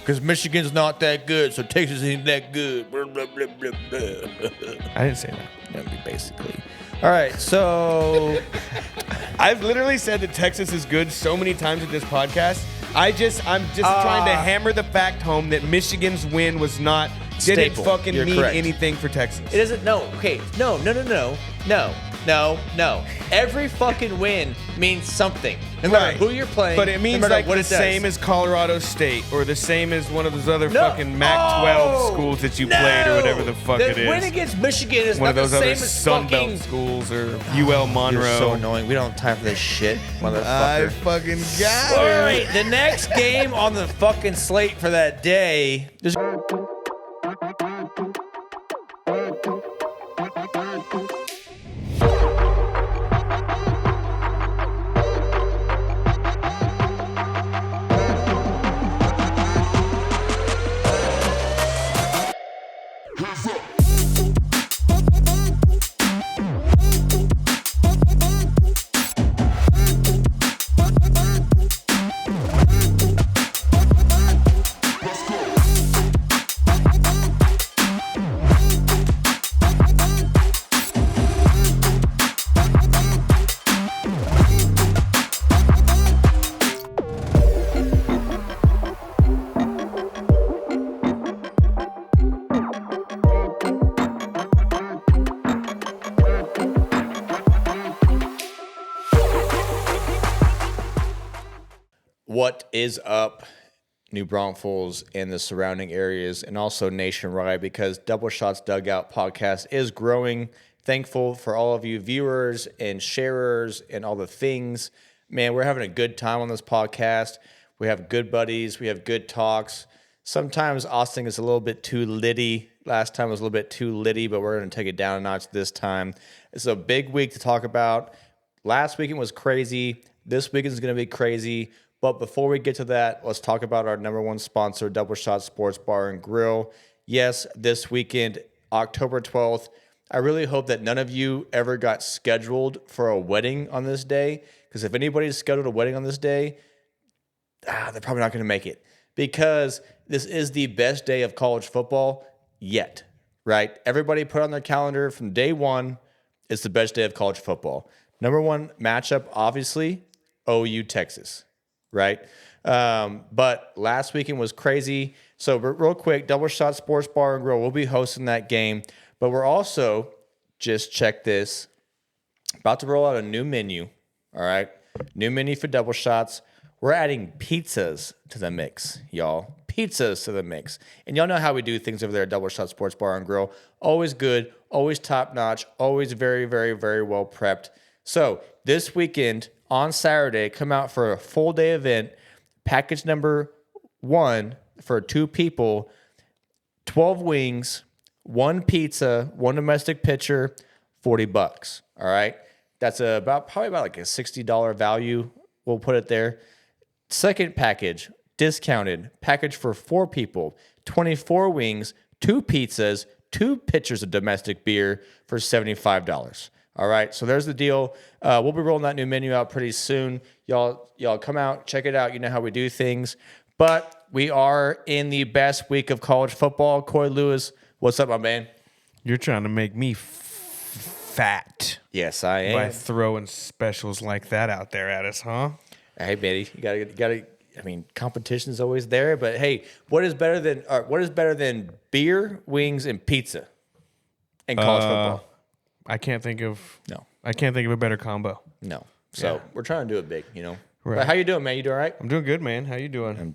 because Michigan's not that good, so Texas ain't that good. Blah, blah, blah, blah, blah. I didn't say that. Basically. All right, so I've literally said that Texas is good so many times with this podcast. I'm just trying to hammer the fact home that Michigan's win was not didn't Staple. fucking You're mean correct. anything for Texas. it doesn't. No. Okay. No. Every fucking win means something. No matter who you're playing. But it means no matter like what the it does. same as Colorado State or the same as one of those other fucking Mac-12 schools that you played or whatever the fuck it is. The win against Michigan is One not of those the other same as Sun fucking. Belt schools or UL Monroe. You're so annoying. We don't have time for this shit, I motherfucker. fucking got All it. right, the next game on the fucking slate for that day. What is up, New Braunfels and the surrounding areas, and also nationwide, because Double Schotts Dugout podcast is growing. Thankful for all of you viewers and sharers and all the things. Man, we're having a good time on this podcast. We have good buddies. We have good talks. Sometimes Austin is a little bit too litty. Last time was a little bit too litty, but we're going to take it down a notch this time. It's a big week to talk about. Last weekend was crazy. This weekend is going to be crazy. But before we get to that, let's talk about our number one sponsor, Double Schotts Sports Bar and Grill. Yes, this weekend, October 12th. I really hope that none of you ever got scheduled for a wedding on this day, because if anybody's scheduled a wedding on this day, they're probably not going to make it, because this is the best day of college football yet, right? Everybody put on their calendar from day one, it's the best day of college football. Number one matchup, obviously, OU Texas. Right? But last weekend was crazy. So real quick, Double Schotts Sports Bar and Grill will be hosting that game. But we're also, just check this, about to roll out a new menu. All right? New menu for Double Schotts. We're adding pizzas to the mix, y'all. Pizzas to the mix. And y'all know how we do things over there at Double Schotts Sports Bar and Grill. Always good, always top notch, always very, very, very well prepped. So this weekend, on Saturday, come out for a full day event. Package number 1 for 2 people, 12 wings, 1 pizza, 1 domestic pitcher, $40. All right. That's probably about like a $60 value. We'll put it there. Second package, discounted package for 4 people, 24 wings, 2 pizzas, 2 pitchers of domestic beer for $75. All right, so there's the deal. We'll be rolling that new menu out pretty soon. Y'all come out, check it out. You know how we do things. But we are in the best week of college football. Coy Lewis, what's up, my man? You're trying to make me fat Yes, I am. by throwing specials like that out there at us, huh? Hey, buddy, you gotta. I mean, competition is always there, but hey, what is better than beer, wings, and pizza in college football? I can't think of a better combo. No. So we're trying to do it big, you know. Right. But how you doing, man? You doing all right? I'm doing good, man. How you doing?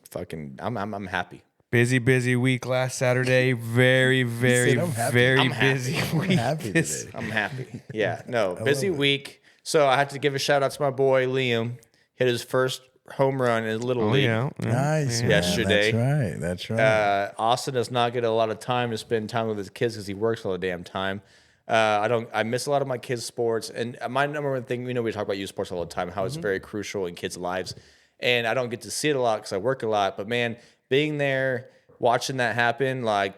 I'm happy. Busy week last Saturday. Very busy week. I'm happy. Yeah, no, busy week. So I had to give a shout out to my boy Liam. Hit his first home run in Little League. Nice. Man. Yesterday. That's right. Austin does not get a lot of time to spend time with his kids because he works all the damn time. I miss a lot of my kids' sports, and my number one thing, we talk about youth sports all the time, how it's very crucial in kids' lives, and I don't get to see it a lot because I work a lot. But man, being there, watching that happen, like,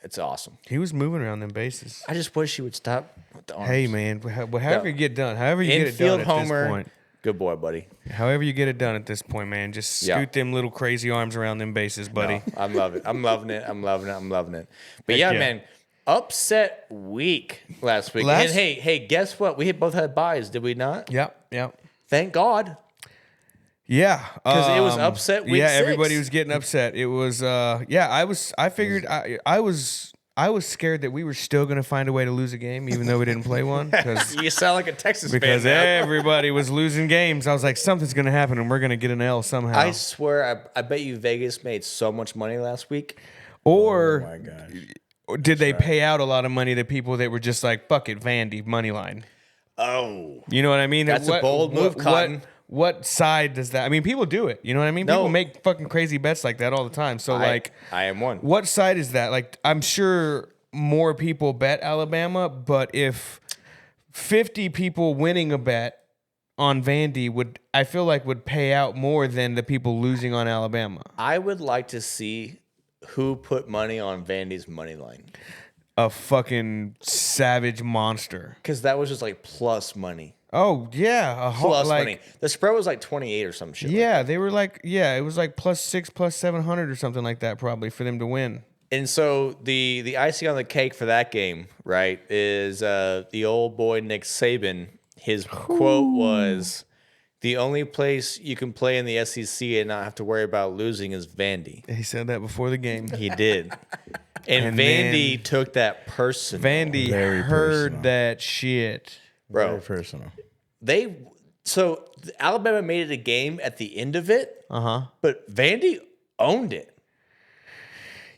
it's awesome. He was moving around them bases. I just wish he would stop with the arms. Hey man, however you get done, however you get it done Infield at homer, this point. Good boy, buddy. However you get it done at this point, man. Just scoot them little crazy arms around them bases, buddy. No, I'm loving it. I'm loving it. I'm loving it. I'm loving it. But Heck yeah, man, upset week last week. And hey, guess what? We both had buys, did we not? Yep. Thank God. Yeah, Because it was upset week 6. Everybody was getting upset. It was I figured I was scared that we were still going to find a way to lose a game, even though we didn't play one. You sound like a Texas because fan now. everybody was losing games. I was like, something's going to happen, and we're going to get an L somehow. I swear, I bet you Vegas made so much money last week. Or Oh my gosh. did they pay out a lot of money to people that were just like, fuck it, Vandy, money line? Oh. You know what I mean? That's a bold move, Cotton. What side does that? I mean, people do it. You know what I mean? No. People make fucking crazy bets like that all the time. So, I am one. What side is that? Like, I'm sure more people bet Alabama, but if 50 people winning a bet on Vandy would pay out more than the people losing on Alabama. I would like to see who put money on Vandy's money line. A fucking savage monster. Because that was just like plus money. Oh, yeah. Plus money. The spread was like 28 or some shit. Yeah, they were like, it was like +6, +700 or something like that probably for them to win. And so the icing on the cake for that game, right, is the old boy Nick Saban. His quote was, "The only place you can play in the SEC and not have to worry about losing is Vandy." He said that before the game. He did. And Vandy took that personal. Vandy Very heard personal. that shit. Bro. Very personal. So Alabama made it a game at the end of it, but Vandy owned it.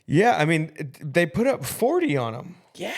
Yeah, I mean, they put up 40 on them. Yeah.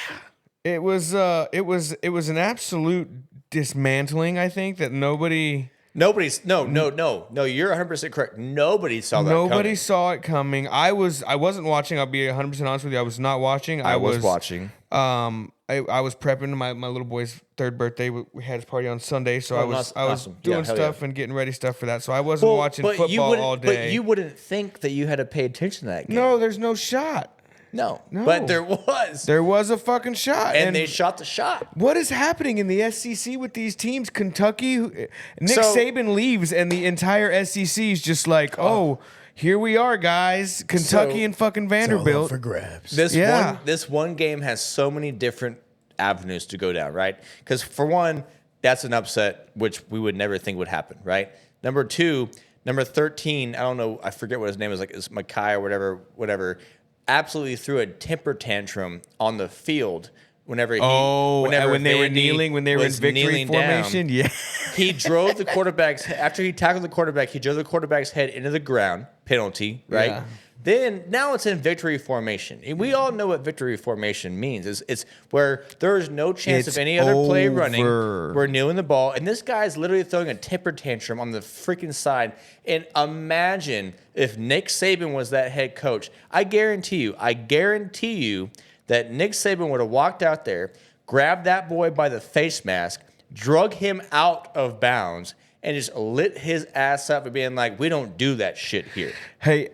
It was an absolute dismantling. I think that nobody. No. You're 100% correct. Nobody saw that. Nobody saw it coming. I wasn't watching. I'll be 100% honest with you. I was not watching. I was watching. I was prepping my little boy's 3rd birthday. We had his party on Sunday, so I was awesome. doing stuff and getting ready stuff for that. So I wasn't watching football all day. But you wouldn't think that you had to pay attention to that game. No, there's no shot. No. But there was. There was a fucking shot. And they shot the shot. What is happening in the SEC with these teams? Kentucky, Nick Saban leaves, and the entire SEC is just like, oh, here we are, guys. Kentucky and fucking It's all up Vanderbilt. for grabs. This one game has so many different avenues to go down, right? Because for one, that's an upset, which we would never think would happen, right? Number 2, number 13, I don't know, I forget what his name is, like it's Mackay or whatever, absolutely threw a temper tantrum on the field whenever when they were kneeling, when they were in victory formation, down. Yeah. He drove the quarterback's, after he tackled the quarterback, he drove the quarterback's head into the ground, penalty, right? Yeah. Then now it's in victory formation. And we all know what victory formation means. It's where there is no chance of any other play running. We're kneeling the ball, and this guy's literally throwing a temper tantrum on the freaking side. And imagine if Nick Saban was that head coach. I guarantee you that Nick Saban would have walked out there, grabbed that boy by the face mask, drug him out of bounds, and just lit his ass up and being like, "We don't do that shit here." Hey,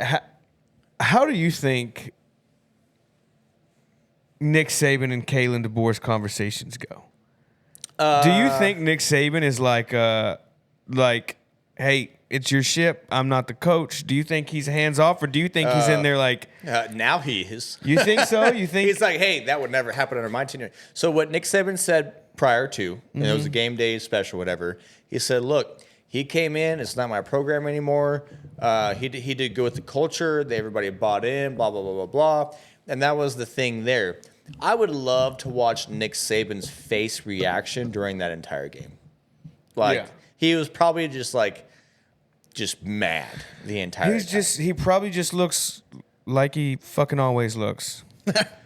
how do you think Nick Saban and Kalen DeBoer's conversations go? Do you think Nick Saban is like, hey, it's your ship, I'm not the coach? Do you think he's hands off, or do you think he's in there like... now he is. You think so? You think... He's like, hey, that would never happen under my tenure. So what Nick Saban said prior to, and it was a game day special, whatever, he said, look, he came in, it's not my program anymore. He did good with the culture. Everybody bought in, blah, blah, blah, blah, blah. And that was the thing there. I would love to watch Nick Saban's face reaction during that entire game. He was probably just mad the entire time. He probably just looks like he fucking always looks.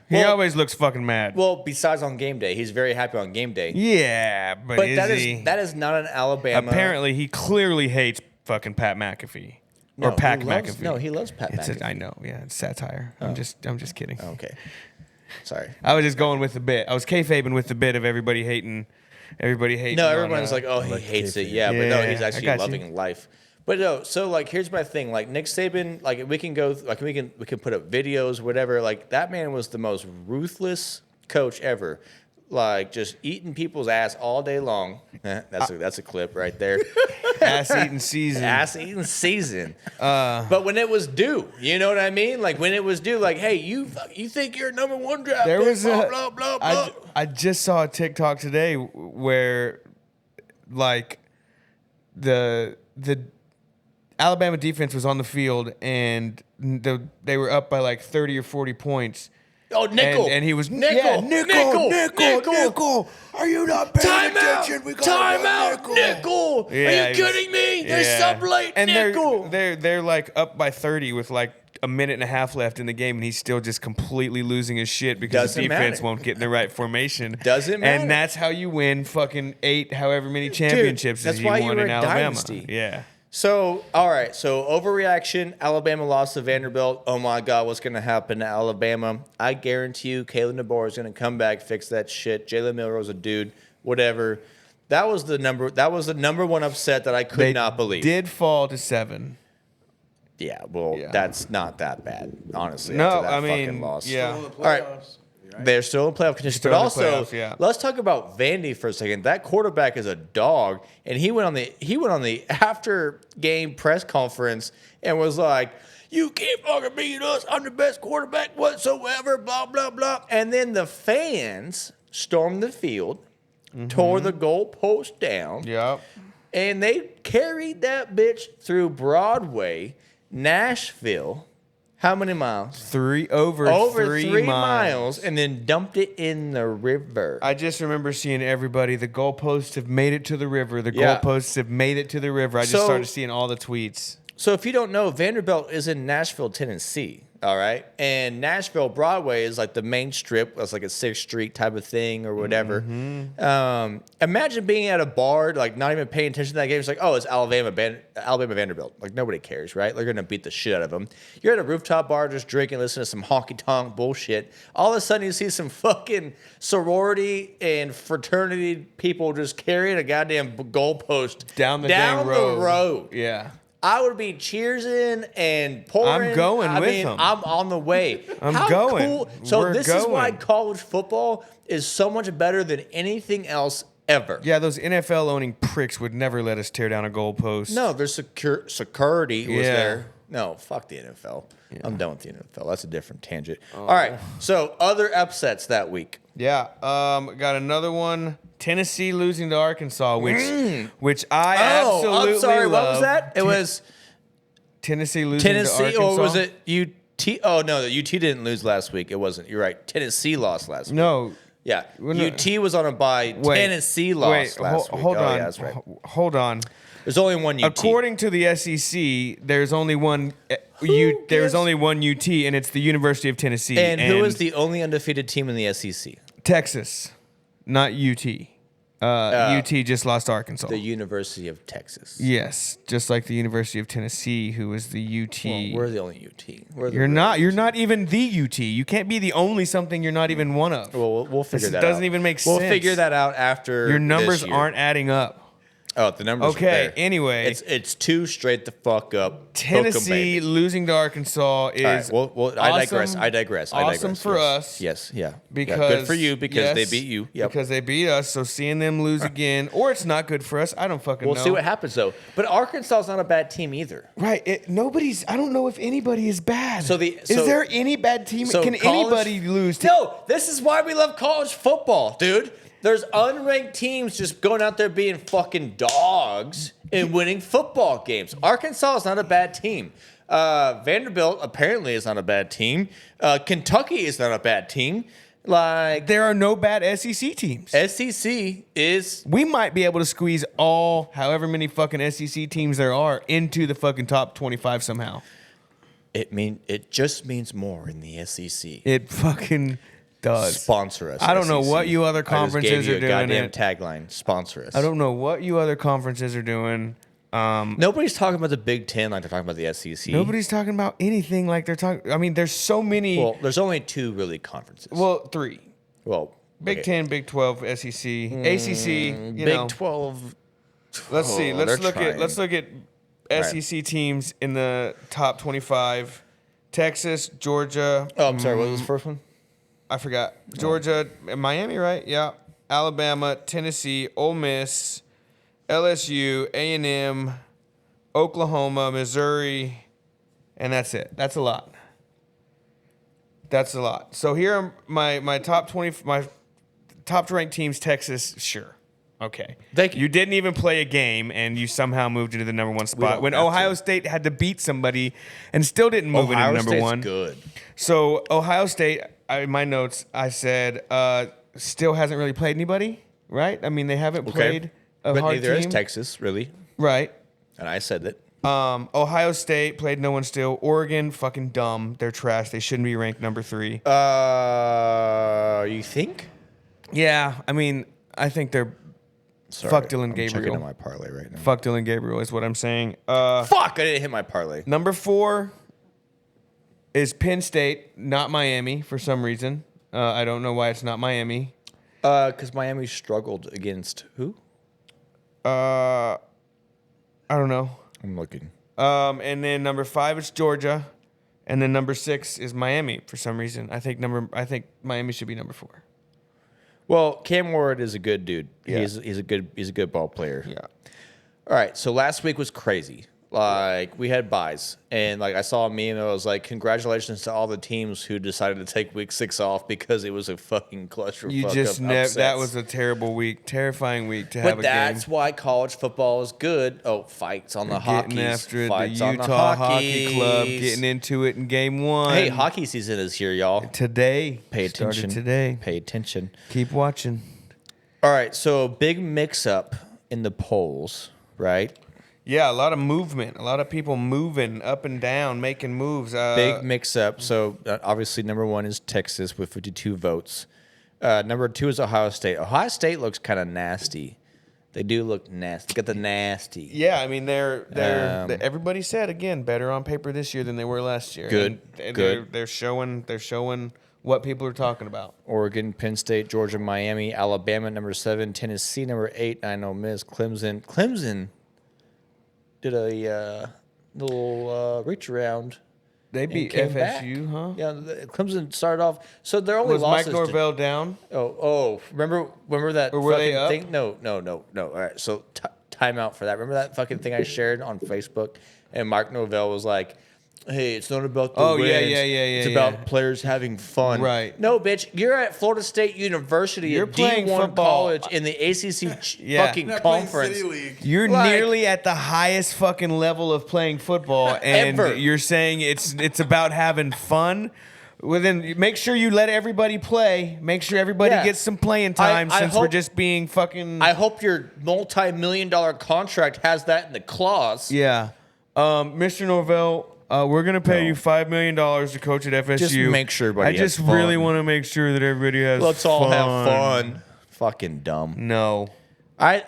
He always looks fucking mad. Well, besides on game day, he's very happy on game day. Yeah, but that is not an Alabama. Apparently, he clearly hates fucking Pat McAfee or Pat McAfee. No, he loves Pat McAfee. I know. Yeah, it's satire. I'm just kidding. Okay, sorry. I was just going with the bit. I was kayfabing with the bit of everybody hating. No, everyone's like, oh, he hates it. Yeah, but no, he's actually loving life. But no, so like, here's my thing. Like Nick Saban, like we can put up videos, whatever. Like that man was the most ruthless coach ever. like just eating people's ass all day long. That's a clip right there. Ass eating season. Ass eating season. But when it was due, you know what I mean? Like when it was due, like, hey, you think you're number one draft There pick, was blah, blah, blah, blah. I just saw a TikTok today where, like, the Alabama defense was on the field and they were up by like 30 or 40 points. Oh, nickel. And he was nickel. Are you not paying attention? We got Time out, nickel. Yeah, Are you kidding me? There's some late and nickel. They're like up by 30 with like a minute and a half left in the game, and he's still just completely losing his shit because the defense won't get in the right formation. Doesn't matter. And that's how you win fucking 8, however many championships that's as you why won you were in a Alabama. dynasty. Yeah. So, all right. So, overreaction. Alabama lost to Vanderbilt. Oh, my God. What's going to happen to Alabama? I guarantee you Kalen DeBoer is going to come back, fix that shit. Jalen Milroe's a dude. Whatever. That was the number one upset that I could not believe. Did fall to 7. Yeah, well, that's not that bad, honestly. No, after that I mean, fucking loss. yeah. All right. They're still in playoff contention. But also, let's talk about Vandy for a second. That quarterback is a dog, and he went on the after game press conference and was like, "You can't fucking beat us. I'm the best quarterback whatsoever." Blah blah blah. And then the fans stormed the field, tore the goalpost down, and they carried that bitch through Broadway, Nashville. How many miles? Over 3 miles, and then dumped it in the river. I just remember seeing everybody. The goalposts have made it to the river. The goalposts have made it to the river. I just started seeing all the tweets. So if you don't know, Vanderbilt is in Nashville, Tennessee. All right. And Nashville Broadway is like the main strip. It's like a 6th Street type of thing or whatever. Imagine being at a bar, like not even paying attention to that game. It's like, oh, it's Alabama Vanderbilt. Like nobody cares, right? They're going to beat the shit out of them. You're at a rooftop bar just drinking, listening to some honky-tonk bullshit. All of a sudden you see some fucking sorority and fraternity people just carrying a goddamn goalpost down the road. Yeah. I would be cheersing and pouring. I'm going with them. I'm on the way. I'm going. Cool. So We're this is why college football is so much better than anything else ever. Yeah, those NFL owning pricks would never let us tear down a goalpost. No, their security was there. No, fuck the NFL. Yeah. I'm done with the NFL. That's a different tangent. All right. So other upsets that week. Yeah. Got another one. Tennessee losing to Arkansas, which I absolutely I'm sorry. love. What was that? It was Tennessee losing to Arkansas. Or was it UT? Oh no, UT didn't lose last week. It wasn't. You're right. Tennessee lost last week. No. Yeah. UT was on a bye. Tennessee lost last week. Hold on. Yeah, that's right. Hold on. There's only one UT. According to the SEC, there's only one there's only one UT, and it's the University of Tennessee. And who is the only undefeated team in the SEC? Texas, not UT. UT just lost to Arkansas. The University of Texas. Yes, just like the University of Tennessee, who is the UT. Well, we're the only UT. You're not even the UT. You can't be the only something you're not even one of. Well, we'll figure that out. It doesn't even make sense. We'll figure that out after your numbers this year. aren't adding up. Oh, the numbers. Okay. There. Anyway, it's 2 straight the fuck up. Tennessee losing to Arkansas is awesome. I digress. Awesome for us. Yes. Yeah. Because good for you because they beat you. Yep. Because they beat us. So seeing them lose again, or it's not good for us. I don't fucking know. We'll see what happens though. But Arkansas is not a bad team either. Right. I don't know if anybody is bad. Is there any bad team? Can anybody lose? No. This is why we love college football, dude. There's unranked teams just going out there being fucking dogs and winning football games. Arkansas is not a bad team. Vanderbilt apparently is not a bad team. Kentucky is not a bad team. Like there are no bad SEC teams. SEC is. We might be able to squeeze however many fucking SEC teams there are into the fucking top 25 somehow. It just means more in the SEC. It fucking does. Sponsor us. I don't know SEC. what you other conferences are doing. Goddamn tagline. Sponsor us. I don't know what you other conferences are doing. Nobody's talking about the Big Ten like they're talking about the SEC. Nobody's talking about anything like they're talking. I mean, there's so many. Well, there's only 2 really conferences. Well, 3. Well, Big 10, Big 12, SEC, ACC. Big 12. Let's see. Let's look at SEC right. teams in the top 25. Texas, Georgia. Oh, I'm sorry. What was the first one? I forgot. Georgia, Miami, right? Yeah. Alabama, Tennessee, Ole Miss, LSU, A&M, Oklahoma, Missouri, and that's it. That's a lot. That's a lot. So here are my top 20, my top ranked teams. Texas, sure. Okay. Thank you. You didn't even play a game, and you somehow moved into the number one spot. don't When have Ohio to. State had to beat somebody and still didn't move into Ohio number State's one. good. So Ohio State, in my notes, I said still hasn't really played anybody, right? I mean, they haven't played a But hard neither team. is Texas, really. Right. And I said that. Ohio State played no one still. Oregon, fucking dumb. They're trash. They shouldn't be ranked number 3. You think? Yeah, I mean, I think they're Sorry, fuck Dylan I'm checking Gabriel. on my parlay right now. Fuck Dylan Gabriel is what I'm saying. Fuck! I didn't hit my parlay. Number 4 is Penn State, not Miami for some reason. I don't know why it's not Miami. Because Miami struggled against who? I don't know. I'm looking. And then number 5 is Georgia, and then number 6 is Miami for some reason. I think Miami should be number 4. Well, Cam Ward is a good dude. Yeah. He's a good ball player. Yeah. All right, so last week was crazy. Like, we had buys, and like I saw a meme that was like, "Congratulations to all the teams who decided to take week 6 off because it was a fucking clusterfuck." You just of never. upsets. That was a terrible week, terrifying week to have But a that's game. why college football is good. Oh, fights on the Getting hockeys. after it, Fights the on the Utah Hockey hockeys. Club, getting into it in game 1. Hey, hockey season is here, y'all. today. Pay Started attention. today. Pay attention. Keep watching. All right, so big mix-up in the polls, right? Yeah, a lot of movement. A lot of people moving up and down, making moves. Big mix-up. So obviously, number 1 is Texas with 52 votes. Number 2 is Ohio State. Ohio State looks kind of nasty. They do look nasty. Got the nasty. Yeah, I mean they're everybody said again better on paper this year than they were last year. Good, And good. They're showing what people are talking about. Oregon, Penn State, Georgia, Miami, Alabama, number 7, Tennessee, number 8, 9 Ole Miss, Clemson did a little reach around. They and beat came back. FSU, huh? Yeah, Clemson started off. So their only Was Mike losses. Norvell down? Remember that Or were fucking they up? thing? No. All right, so time out for that. Remember that fucking thing I shared on Facebook, and Mark Norvell was like, "Hey, it's not about the Oh, wins. yeah. It's Yeah. about players having fun." Right. No, bitch, you're at Florida State University, You're a playing D1 football. college in the ACC Yeah. fucking Not playing conference. City League. You're Like- nearly at the highest fucking level of playing football, and Ever. you're saying it's about having fun. Well, then make sure you let everybody play. Make sure everybody Yeah. gets some playing time I since we're hope- just being fucking. I hope your multi-million-dollar contract has that in the clause. Yeah. Mr. Norvell, we're going to pay you $5 million to coach at FSU. Just make sure everybody I just has really fun. want to make sure that everybody has Let's all fun. have fun. Fucking dumb. No. I'm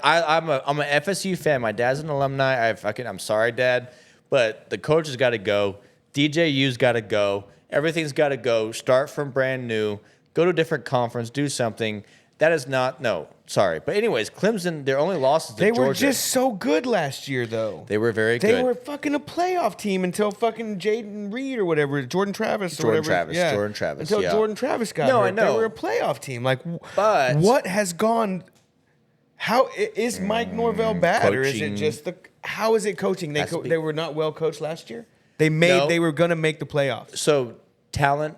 a FSU fan. My dad's an alumni. I'm sorry, Dad, but the coach has got to go. DJU's got to go. Everything's got to go. Start from brand new. Go to a different conference. Do something. That is not sorry. But anyways, Clemson. Their only losses to They Georgia. were just so good last year, though. They were very They good. were fucking a playoff team until fucking Jaden Reed or whatever, Jordan Travis or whatever. Jordan Travis, Until yeah. Jordan Travis got No, hurt. I know. They were a playoff team. Like, But- what has gone? How is Mike Norvell bad, or is it coaching. just how is it coaching? Has to be- They were not well coached last year. No. They were gonna make the playoffs. So talent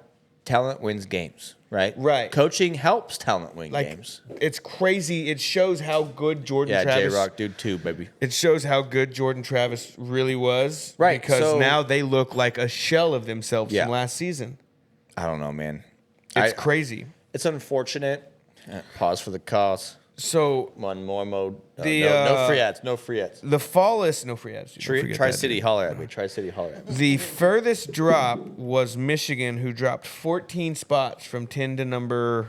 wins games, right? Right. Coaching helps talent win Like games. it's crazy. It shows how good Jordan Yeah, Travis. J-Rock dude too, baby. It shows how good Jordan Travis really was. Right, Because so- now they look like a shell of themselves Yeah. from last season. I don't know, man. It's crazy. It's unfortunate. Pause for the cause. So One more mode. The, no free ads. No free ads. the fall is no free ads. Dude. Don't forget that, Tri-City, dude. holler at me. Tri-City, holler at me. The furthest drop was Michigan, who dropped 14 spots from 10 to number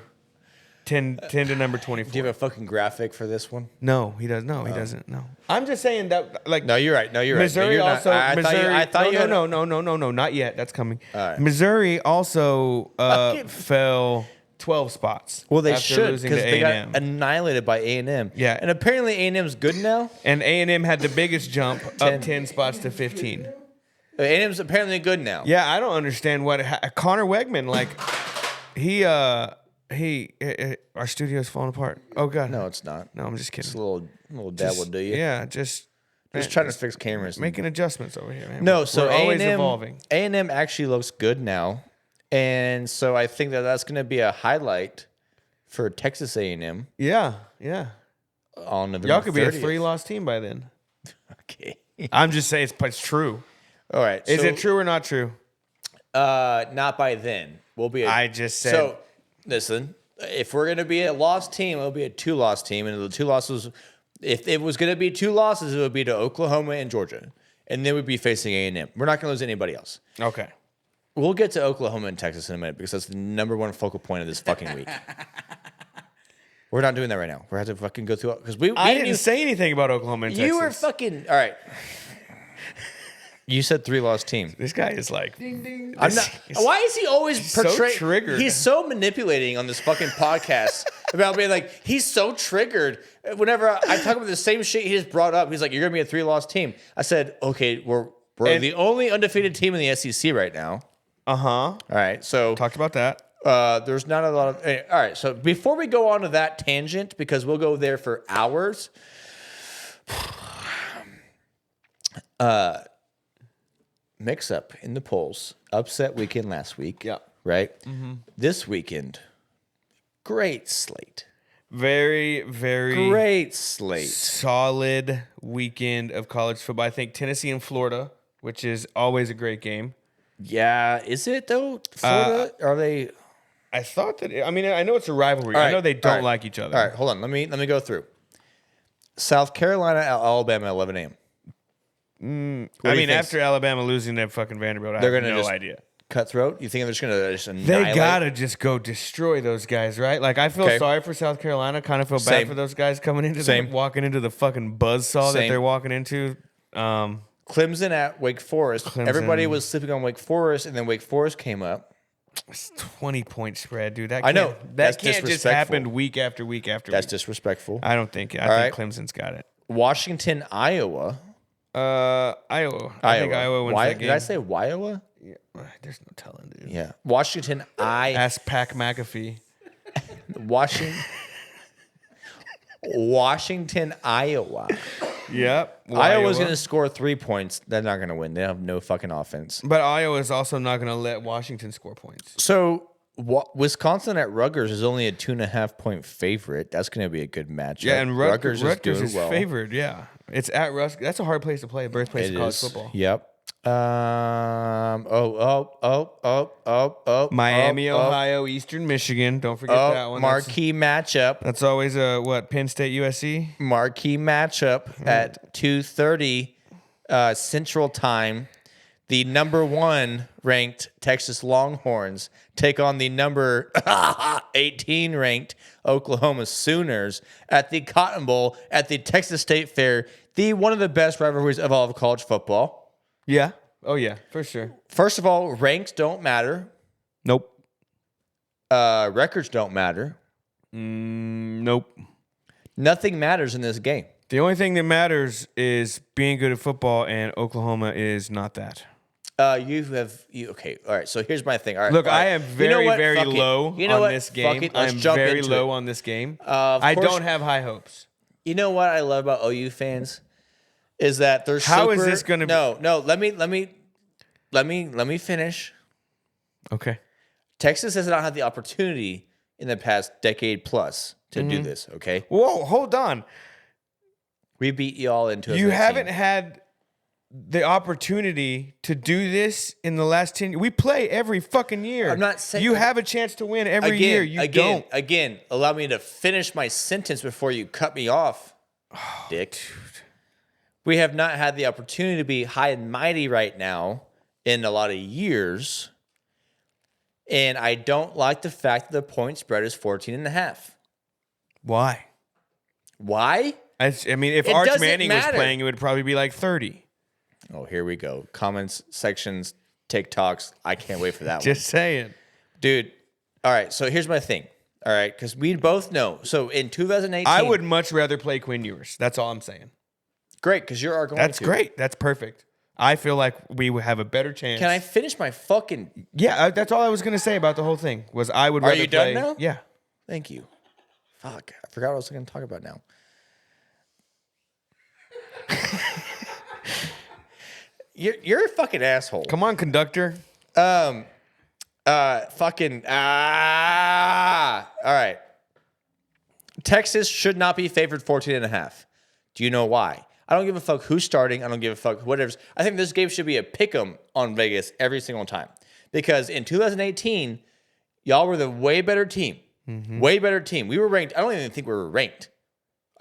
24. Do you have a fucking graphic for this one? No, he does. No, he doesn't. No, I'm just saying that. Like, No, you're right. No, you're right. Missouri No, you're not. also. I Missouri. thought you had. No, not yet. That's coming. All right. Missouri also Fucking- fell 12 spots. Well, they after should losing because to they A&M. got annihilated by A&M. Yeah. And apparently A&M's good now. And A&M had the biggest jump, 10. up 10 spots to 15. A&M's apparently good now. Yeah, I don't understand what Connor Wegman, like, Our studio's falling apart. Oh god. No, it's not. No, I'm just kidding. It's a little dab will do you. Yeah, just Trying to fix cameras. making adjustments over here, man. No, so we're always A&M, evolving. A&M actually looks good now, and so I think that's going to be a highlight for Texas A&M Yeah. on November Y'all could be a 30th. 3-loss team by then. Okay. I'm just saying it's true. All right. Is it true or not true? Not by then. We'll be. I just said. So listen, if we're going to be a loss team, it'll be a 2-loss team, and the 2 losses. If it was going to be 2 losses, it would be to Oklahoma and Georgia, and then we'd be facing A&M. We're not going to lose anybody else. Okay. We'll get to Oklahoma and Texas in a minute because that's the number one focal point of this fucking week. We're not doing that right now. We're going to have to fucking go through because I didn't say anything about Oklahoma and Texas. You were fucking all right. You said 3-loss team. This guy is like. Ding ding. I'm not. Why is he always so portraying? triggered. He's so manipulating on this fucking podcast about being like he's so triggered. Whenever I talk about the same shit he just brought up, he's like, "You're gonna be a 3-loss team." I said, "Okay, we're the only undefeated team in the SEC right now." All right, so Talked about that. there's not a lot of. All right, so before we go on to that tangent, because we'll go there for hours. Mix up in the polls. Upset weekend last week. Yeah. Right? Mm-hmm. This weekend, great slate. Very, very Great slate. solid weekend of college football. I think Tennessee and Florida, which is always a great game. Yeah. Is it, though? Florida? Are they... I thought that. I mean, I know it's a rivalry. All I right, know they all don't right, like each other. All right, hold on. Let me go through. South Carolina, Alabama, 11 a.m. I do mean, you think? after Alabama losing that fucking Vanderbilt, I They're have gonna no just idea. Cutthroat? You think they're just going to They annihilate? gotta just go destroy those guys, right? Like I feel Okay. sorry for South Carolina. Kind of feel bad Same. for those guys coming into Same. walking into the fucking buzzsaw that Same. they're walking into. Clemson at Wake Forest. Clemson. Everybody was sleeping on Wake Forest, and then Wake Forest came up. It's 20-point spread, dude. That I know. that That's can't just disrespectful. happen week after week after That's week. disrespectful. I don't think. I right. think Clemson's got it. Washington, Iowa. Iowa. I think Iowa wins that game. Did I say Iowa? Yeah, there's no telling, dude. Yeah. Washington, Ask Pac McAfee. Washington, Iowa. Yep. Iowa's going to score 3 points. They're not going to win. They have no fucking offense. But Iowa is also not going to let Washington score points. So Wisconsin at Rutgers is only a 2.5-point favorite. That's going to be a good matchup. Yeah, and Rutgers is well. favored. Yeah, it's at Rutgers. That's a hard place to play. Birthplace It of college is. football. Yep. Miami, Ohio, Eastern Michigan. Don't forget that one. Marquee matchup. That's always a Penn State, USC. Marquee matchup at 2:30 Central Time. The number 1 ranked Texas Longhorns take on the number 18 ranked Oklahoma Sooners at the Cotton Bowl at the Texas State Fair. One of the best rivalries of all of college football. Yeah. Oh yeah, for sure. First of all, ranks don't matter. Nope. Records don't matter. Nope. Nothing matters in this game. The only thing that matters is being good at football, and Oklahoma is not that. Okay. All right. So here's my thing. All right. Look, all right. I am very, very Fuck it. low You know on what? this Fuck game. it. Let's I'm jump very into low it. on this game. Of I course- don't have high hopes. You know what I love about OU fans is that they're How is super- this gonna be- No. Let me finish. Okay. Texas has not had the opportunity in the past decade plus to do this. Okay. Whoa, hold on. We beat y'all into. You haven't had the opportunity to do this in the last 10 years. We play every fucking year. I'm not saying- you have a chance to win every year. You don't. Again, allow me to finish my sentence before you cut me off, dick. We have not had the opportunity to be high and mighty right now in a lot of years. And I don't like the fact that the point spread is 14.5. Why? Why? I mean, if It Arch doesn't Manning was matter. playing, it would probably be like 30. Oh, here we go. Comments, sections, TikToks. I can't wait for that one. Just saying. Dude, all right. So here's my thing. All right. Because we both know. So in 2018. I would much rather play Quinn Ewers. That's all I'm saying. Great. Because you're going That's to. great. That's perfect. I feel like we would have a better chance. Can I finish my fucking... Yeah, that's all I was gonna say about the whole thing. Was I would. Are rather you done play, now? Yeah. Thank you. Fuck. I forgot what I was going to talk about now. You're a fucking asshole. Come on, conductor. All right. Texas should not be favored 14.5. Do you know why? I don't give a fuck who's starting. I don't give a fuck whatever. I think this game should be a pick'em on Vegas every single time. Because in 2018, y'all were the way better team. Mm-hmm. Way better team. We were ranked. I don't even think we were ranked.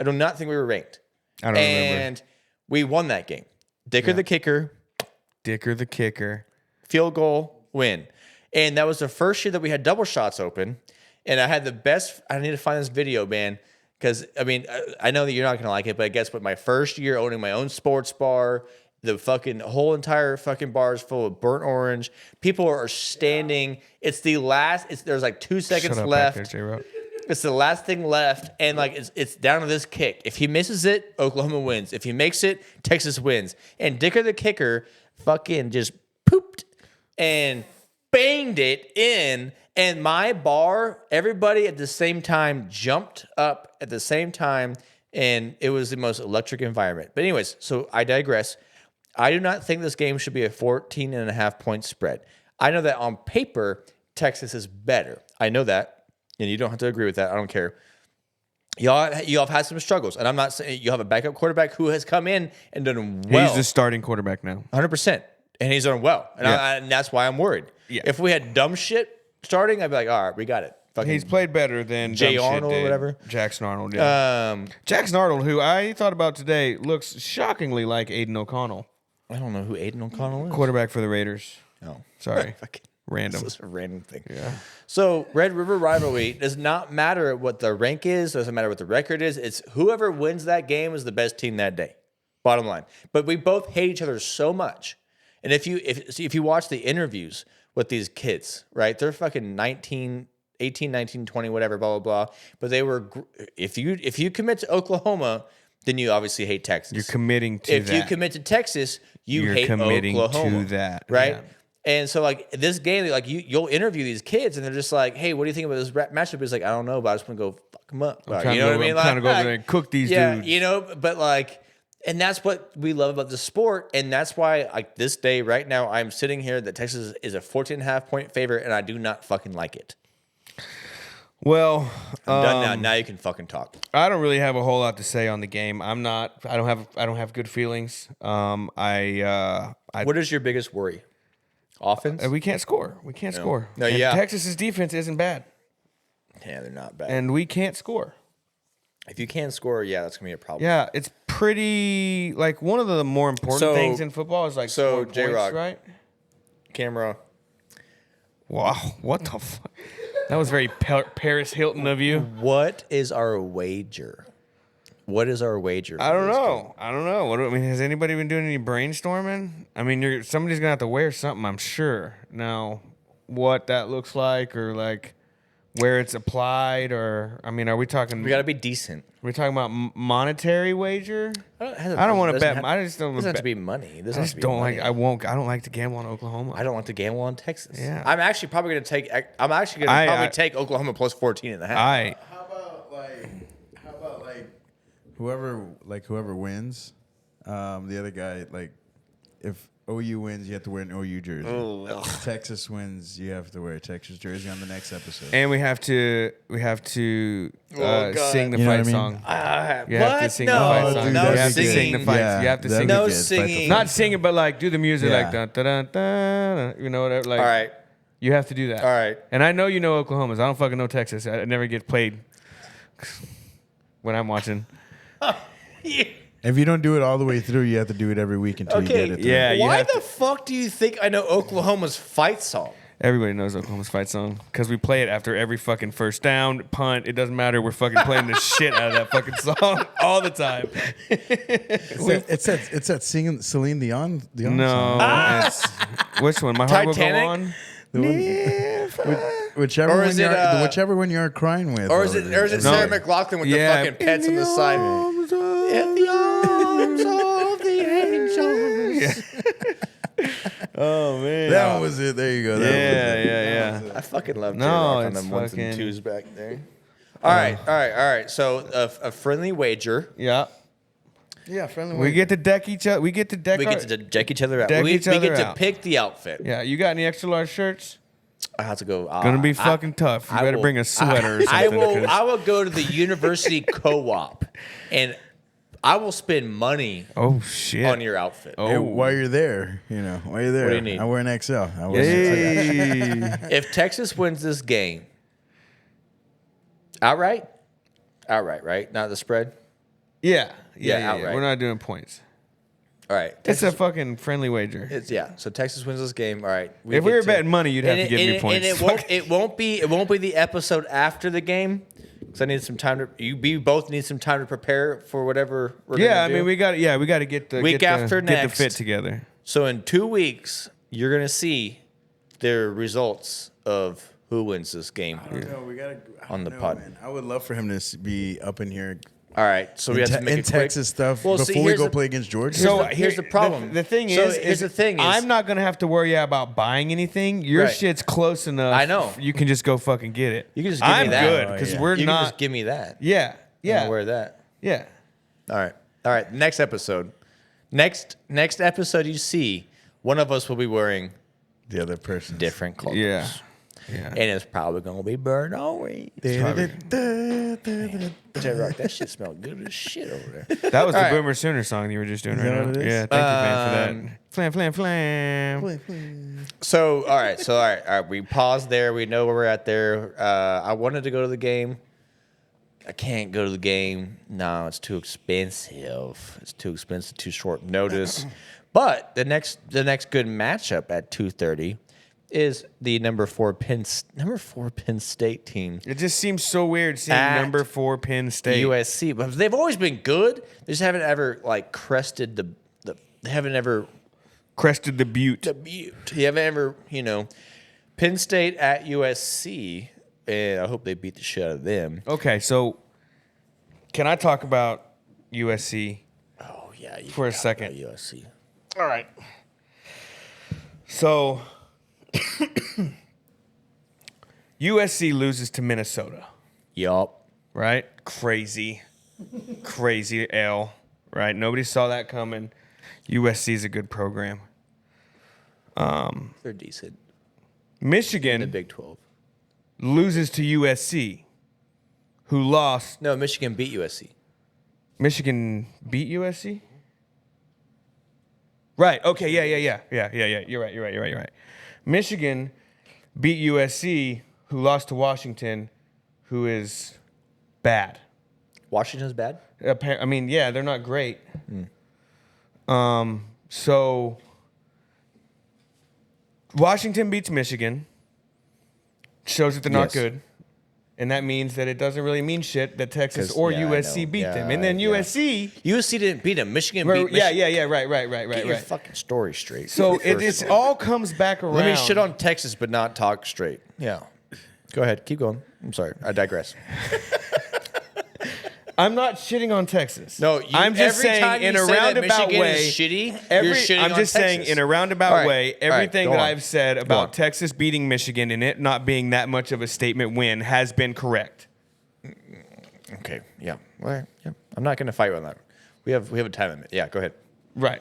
I do not think we were ranked. I don't remember. And we won that game. Dicker the kicker. Dicker the kicker. Field goal, win. And that was the first year that we had double shots open. And I had the best. I need to find this video, man. Because, I mean, I know that you're not going to like it, but guess what? My first year owning my own sports bar, the fucking whole entire fucking bar is full of burnt orange. People are standing. It's the last. There's like 2 seconds left. Back there, J-Rock. It's the last thing left, and like it's down to this kick. If he misses it, Oklahoma wins. If he makes it, Texas wins. And Dicker the kicker fucking just pooped and banged it in. And my bar, everybody at the same time jumped up at the same time, and it was the most electric environment. But anyways, so I digress. I do not think this game should be a 14.5 point spread. I know that on paper, Texas is better. I know that, and you don't have to agree with that. I don't care. Y'all have had some struggles, and I'm not saying you have a backup quarterback who has come in and done well. He's the starting quarterback now. 100%, and he's done well, and, and that's why I'm worried. Yeah. If we had dumb shit starting, I'd be like, all right, we got it. Fucking He's played better than Jay dumb shit Arnold or did. whatever. Jackson Arnold, yeah. Jackson Arnold, who I thought about today, looks shockingly like Aiden O'Connell. I don't know who Aiden O'Connell is. Quarterback for the Raiders. No. Sorry. Fucking Random. This is a random thing. Yeah. So Red River Rivalry does not matter what the rank is. Doesn't matter what the record is. It's whoever wins that game is the best team that day. Bottom line. But we both hate each other so much. And if you watch the interviews with these kids, right? They're fucking 18, 19, 20, whatever, blah, blah, blah. But they were, if you commit to Oklahoma, then you obviously hate Texas. You're committing to if that. you commit to Texas, you're hate committing Oklahoma. to that. Right? Yeah. And so, like, this game, like, you'll interview these kids, and they're just like, hey, what do you think about this matchup? It's like, I don't know, but I just want to go fuck them up. You know what I mean? I'm trying to go over there and cook these dudes. You know, but like, and that's what we love about the sport. And that's why, like, this day, right now, I'm sitting here that Texas is a 14.5 point favorite, and I do not fucking like it. Well, I'm done now. Now you can fucking talk. I don't really have a whole lot to say on the game. I don't have good feelings. What is your biggest worry? Offense? We can't score. We can't score. No, and yeah. Texas's defense isn't bad. Yeah, they're not bad. And we can't score. If you can't score, yeah, that's gonna be a problem. Yeah, it's pretty like one of the more important things in football is like scoring J-Rock, points, right? Camera. Wow, what the fuck? That was very Paris Hilton of you. What is our wager? What is our wager? I don't know. I mean, has anybody been doing any brainstorming? I mean, somebody's gonna have to wear something, I'm sure. Now, what that looks like, or like where it's applied, or I mean, are we talking? We got to be decent. Are we talking about monetary wager? I don't want to bet. I just don't. It doesn't have to be money. I just don't like. I don't like to gamble on Oklahoma. I don't like to gamble on Texas. Yeah. I'm actually probably going to take. I'm actually going to probably take Oklahoma plus 14.5. How about whoever wins, the other guy, like if OU wins, you have to wear an OU jersey. If Texas wins, you have to wear a Texas jersey on the next episode. And we have to sing the You know fight what I mean? song. You what? have to sing No, the fight song. no You have to singing. sing the fight. Yeah, You have to that'd sing. be No good. singing. Not sing it, but like do the music Yeah. like dun, dun, dun, dun, you know whatever. Like, All right. You have to do that. All right. And I know you know Oklahoma's. I don't fucking know Texas. I never get played when I'm watching. If you don't do it all the way through, you have to do it every week until you get it through. Yeah. you Why have the fuck do you think I know Oklahoma's fight song? Everybody knows Oklahoma's fight song because we play it after every fucking first down, punt. It doesn't matter. We're fucking playing the shit out of that fucking song all the time. It's that singing Celine Dion song. No, it's which one? My heart will go Titanic? on. Whichever Or one is you're, it, whichever one you're crying with. Or is it Sarah McLachlan with the fucking pets on the side? In the arms of the angels. Oh man, That one was it. There you go. That yeah. I fucking love No, J-Rock on it's them ones and fucking- twos back there. All right. So a friendly wager. Yeah. Yeah, friendly. We get to deck each other. We get to deck. We get to deck each other out. Deck We each get other to out. pick the outfit. Yeah, you got any extra large shirts? I have to go. Gonna be fucking tough. You better bring a sweater or something. I will go to the university co-op, and I will spend money Oh shit! on your outfit. Hey, while you're there, while you're there, What do you need? I wear an XL. I wear an XL. Hey. If Texas wins this game, outright, right? Not the spread. Yeah. outright. We're not doing points. All right. It's a fucking friendly wager. So Texas wins this game. All right. If we were betting money, you'd have to give me And points. it won't be the episode after the game because I need some time to. We both need some time to prepare for whatever. We're Yeah, gonna I do. mean we got to get the Week after get the next. fit together. So in 2 weeks, you're gonna see the results of who wins this game. I don't know. We gotta On the pod. Man. I would love for him to be up in here. All right. So we have to make in it quick. Texas stuff Well, see, before we here's go the- play against Georgia. Here's the problem. The thing So is, here's the thing is- I'm not gonna have to worry about buying anything. Your Right. shit's close enough. I know. You can just go fucking get it. You can just give me I'm that. good Oh, because yeah. we're You not. can just give me that. Yeah. I'll wear that. Yeah. All right. Next episode. Next episode you see, one of us will be wearing the other person. different clothes. Yeah. Yeah. And it's probably gonna be burnt orange. J-Rock, that shit smelled good as shit over there. That was the All right. Boomer Sooner song you were just doing that right what now. it is? Yeah, thank you, man, for that. Flam, flam, flam. So all right. We paused there. We know where we're at there. I wanted to go to the game. I can't go to the game. No, it's too expensive. It's too expensive. Too short notice. But the next good matchup at 2:30 is the number 4 Penn State team. It just seems so weird seeing At number 4 Penn State. USC, but they've always been good. They just haven't ever crested the. They haven't ever Crested the Butte. the butte. You haven't ever Penn State at USC, and I hope they beat the shit out of them. Okay, so can I talk about USC? Oh yeah, you For a can talk second. about USC. All right. So USC loses to Minnesota, Yup. right? Crazy L, right? Nobody saw that coming. USC is a good program. They're decent. The Michigan Big 12. loses to USC, who lost. No, Michigan beat USC. Michigan beat USC? Right. Okay. Yeah. You're right. Michigan beat USC, who lost to Washington, who is bad. Washington's bad. I mean, yeah, they're not great. So Washington beats Michigan, shows that they're not Yes. good. And that means that it doesn't really mean shit that Texas 'Cause, or yeah, I USC know. beat Yeah, them. And then yeah. USC, USC didn't beat them. Michigan right, beat Michigan. right. Get your fucking story straight. So first it's of all. all comes back around. Let me shit on Texas, but not talk straight. Yeah. Go ahead. Keep going. I'm sorry. I digress. I'm not shitting on Texas. No, I'm just every saying time in you a say that roundabout Michigan way. is shitty, you're shitting I'm on just saying Texas. in a roundabout All right, way, all right, everything go that on. I've said Go about on. Texas beating Michigan and it not being that much of a statement win has been correct. Okay. Yeah. Well, yeah. I'm not going to fight on that. We have a time limit. Yeah. Go ahead. Right.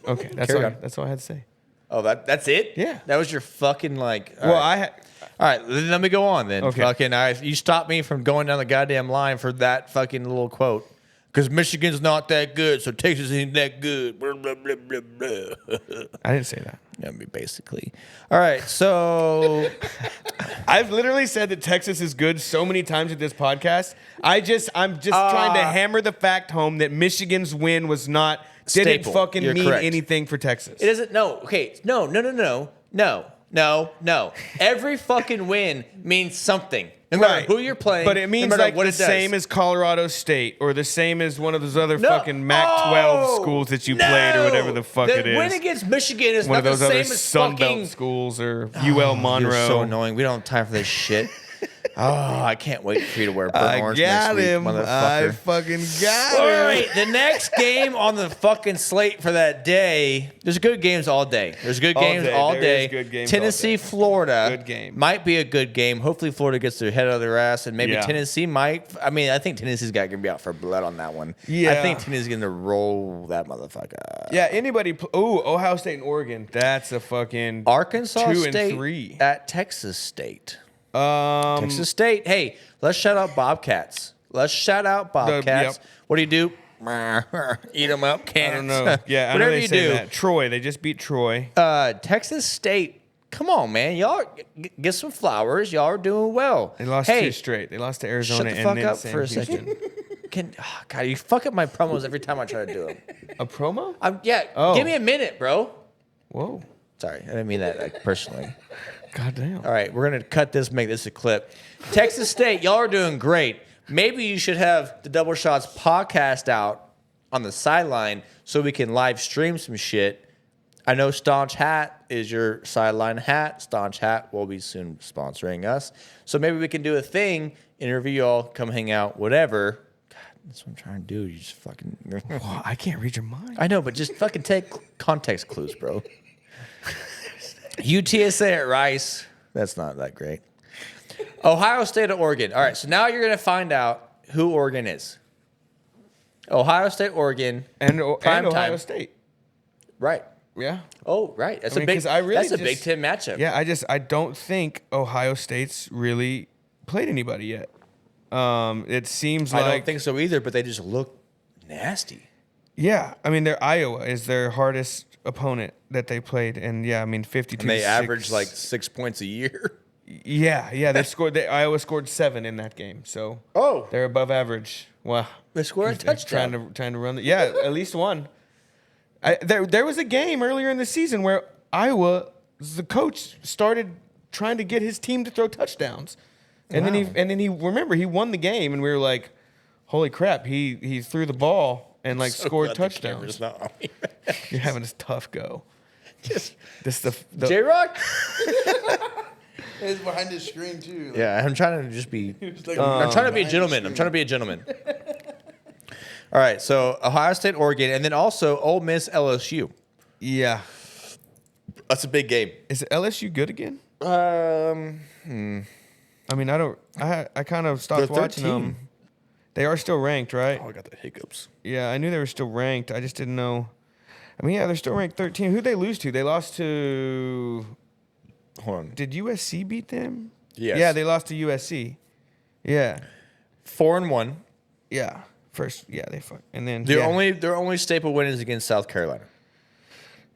Okay. That's Carry all. on. That's all I had to say. Oh, that's it? Yeah. That was your fucking all Well, right. All right, then let me go on then. Okay. Fucking, you stopped me from going down the goddamn line for that fucking little quote. Because Michigan's not that good, so Texas ain't that good. Blah, blah, blah, blah, blah. I didn't say that. I mean, basically. All right, so I've literally said that Texas is good so many times at this podcast. I'm just trying to hammer the fact home that Michigan's win was not didn't Staple. fucking You're mean correct. anything for Texas. it isn't. No, okay, no. Every fucking win means something. No matter who you're playing, but it means no matter like what the it does. same as Colorado State or the same as one of those other No. fucking Mac-12 schools that you played or whatever the fuck it is. Win against Michigan is One not of those the other same as Sun fucking. Belt schools or UL Monroe. You're so annoying. We don't have time for this shit. Oh, I can't wait for you to wear burnt I orange next got week, him. I motherfucker. fucking got All him. right, the next game on the fucking slate for that day. There's good games all day. There's good games all There day. is good games Tennessee, all day. Florida. Good game. Might be a good game. Hopefully, Florida gets their head out of their ass, and maybe Yeah. Tennessee might. I mean, I think Tennessee's gonna be out for blood on that one. I Yeah. think Tennessee's gonna roll that motherfucker. Yeah, anybody. Ohio State and Oregon. That's a fucking Arkansas 2 and State 3. at Texas State. Um, Texas State. Hey, let's shout out Bobcats. Let's shout out Bobcats. Yep. What do you do? Eat them up, I cans. don't know. Yeah, I know whatever they you say do. that. Troy. They just beat Troy. Texas State. Come on, man. Y'all get some flowers. Y'all are doing well. They lost 2 straight. They lost to Arizona shut the and fuck then up Sam for a Houston. second. God, you fuck up my promos every time I try to do them. A promo? Give me a minute, bro. Whoa. Sorry, I didn't mean that personally. Goddamn. All right, we're going to cut this, make this a clip. Texas State, y'all are doing great. Maybe you should have the Double Shots podcast out on the sideline so we can live stream some shit. I know Staunch Hat is your sideline hat. Staunch Hat will be soon sponsoring us. So maybe we can do a thing, interview y'all, come hang out, whatever. God, that's what I'm trying to do. You just fucking... Wow, I can't read your mind. I know, but just fucking take context clues, bro. UTSA at Rice. That's not that great. Ohio State at Oregon. All right, so now you're going to find out who Oregon is. Ohio State, Oregon. And prime Ohio time. State. Right. Yeah. Oh, right. That's I mean, a big 'cause I really that's a just- Big Ten matchup. Yeah, I don't think Ohio State's really played anybody yet. It seems I like don't think so either, but they just look nasty. Yeah, I mean, Iowa is their hardest opponent that they played, and yeah, I mean, 52. And they average like 6 points a year. Yeah, they scored. Iowa scored 7 in that game, so they're above average. Wow, They scored a touchdown. trying to run. At least one. There was a game earlier in the season where Iowa, the coach, started trying to get his team to throw touchdowns, and then he remember he won the game, and we were like, holy crap, he threw the ball and like So scored glad the touchdowns. camera's not on me. You're having a tough go. Just This the J-Rock? It's behind the screen too. Like, Yeah, I'm trying to just be. like I'm trying to be a behind the gentleman. I'm screen. trying to be a gentleman. All right, so Ohio State, Oregon, and then also Ole Miss, LSU. yeah. That's a big game. Is LSU good again? I mean, I kind of stopped They're watching 13. them. They are still ranked, right? Oh, I got the hiccups. Yeah, I knew they were still ranked. I just didn't know. I mean, yeah, they're still ranked 13. Who'd they lose to? They lost to. Hold on. Did USC beat them? Yes. Yeah, they lost to USC. Yeah. 4-1. Yeah. First, yeah, they fuck. And then Their yeah. only staple win is against South Carolina.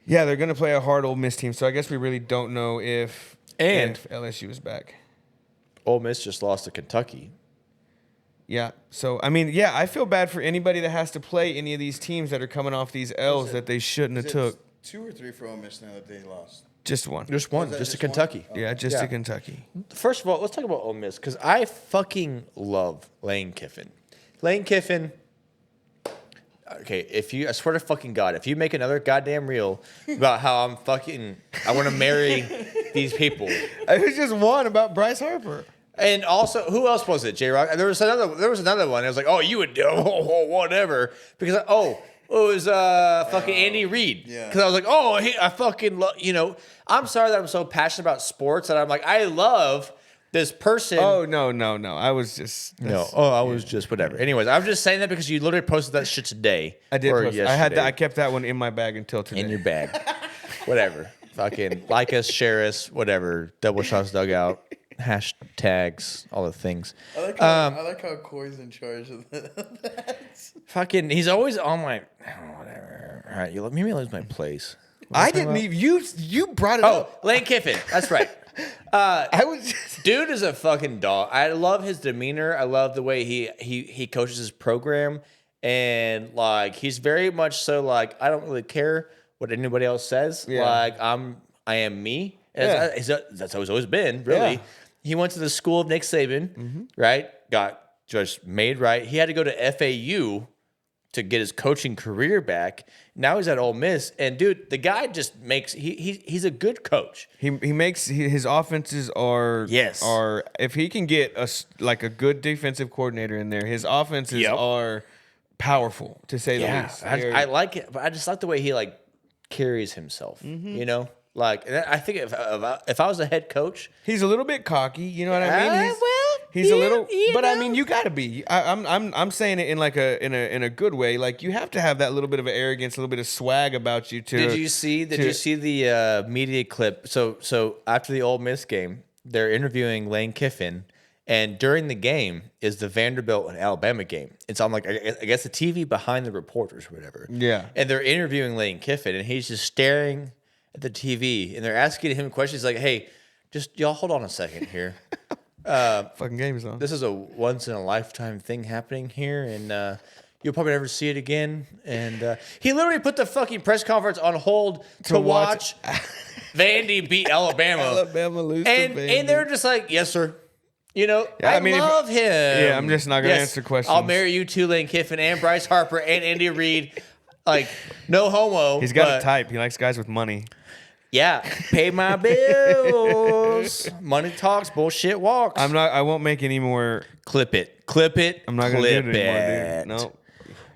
Yeah, they're gonna play a hard Ole Miss team. So I guess we really don't know if LSU is back. Ole Miss just lost to Kentucky. Yeah. So I mean, yeah, I feel bad for anybody that has to play any of these teams that are coming off these L's that they shouldn't have Is it took. 2 or 3 for Ole Miss now that they lost. Just one. Just one, Was that just to just one? Kentucky. Yeah, just Yeah. to Kentucky. First of all, let's talk about Ole Miss because I fucking love Lane Kiffin. Lane Kiffin. Okay, I swear to fucking God, if you make another goddamn reel about how I want to marry these people. It was just one about Bryce Harper. And also, who else was it? J-Rock. There was another one. It was like, oh, you would do whatever because it was fucking Andy Reid. Yeah. Because I was like, oh, I fucking love. I'm sorry that I'm so passionate about sports that I'm like, I love this person. Oh no. I was just I was just whatever. Anyways, I'm just saying that because you literally posted that shit today. I did. or Post, I had that. I yesterday. kept that one in my bag until today. In your bag. Whatever. Fucking like us, share us, whatever. Double Shots Dugout. Hashtags, all the things. I like how Corey's in charge of that. Fucking, he's always on my. Whatever. All right, you let me lose my place. I didn't even. You brought it Oh, up. Lane Kiffin. That's right. I was. Just, Dude is a fucking dog. I love his demeanor. I love the way he coaches his program, and like he's very much so like I don't really care what anybody else says. Yeah. Like I am me. Yeah. That's how he's always been. Really. Yeah. He went to the school of Nick Saban, right? Got just made right. He had to go to FAU to get his coaching career back. Now he's at Ole Miss, and dude, the guy just makes he's a good coach. He makes his offenses are if he can get a good defensive coordinator in there, his offenses are powerful, to say the least. I like it, but I just like the way he like carries himself. You know, like I think if I was a head coach, he's a little bit cocky. You know what I mean? He's a little, but I mean, you got to be. I'm saying it in like in a good way. Like you have to have that little bit of arrogance, a little bit of swag about you. Did you see the media clip? So after the Ole Miss game, they're interviewing Lane Kiffin, and during the game is the Vanderbilt and Alabama game. It's on like I guess the TV behind the reporters or whatever. Yeah, and they're interviewing Lane Kiffin, and he's just staring at the TV, and they're asking him questions like, "Hey, just y'all hold on a second here." Fucking game is on. This is a once in a lifetime thing happening here, and you'll probably never see it again. And he literally put the fucking press conference on hold to watch Vandy beat Alabama. Alabama lose and to Vandy. And they're just like, yes, sir. You know, yeah, I love him. Yeah, I'm just not gonna answer questions. I'll marry you too, Lane Kiffin and Bryce Harper and Andy Reid. Like, no homo. He's got a type. He likes guys with money. Yeah, pay my bills. Money talks, bullshit walks. I won't make any more. Clip it. I'm not gonna do it anymore, dude. No.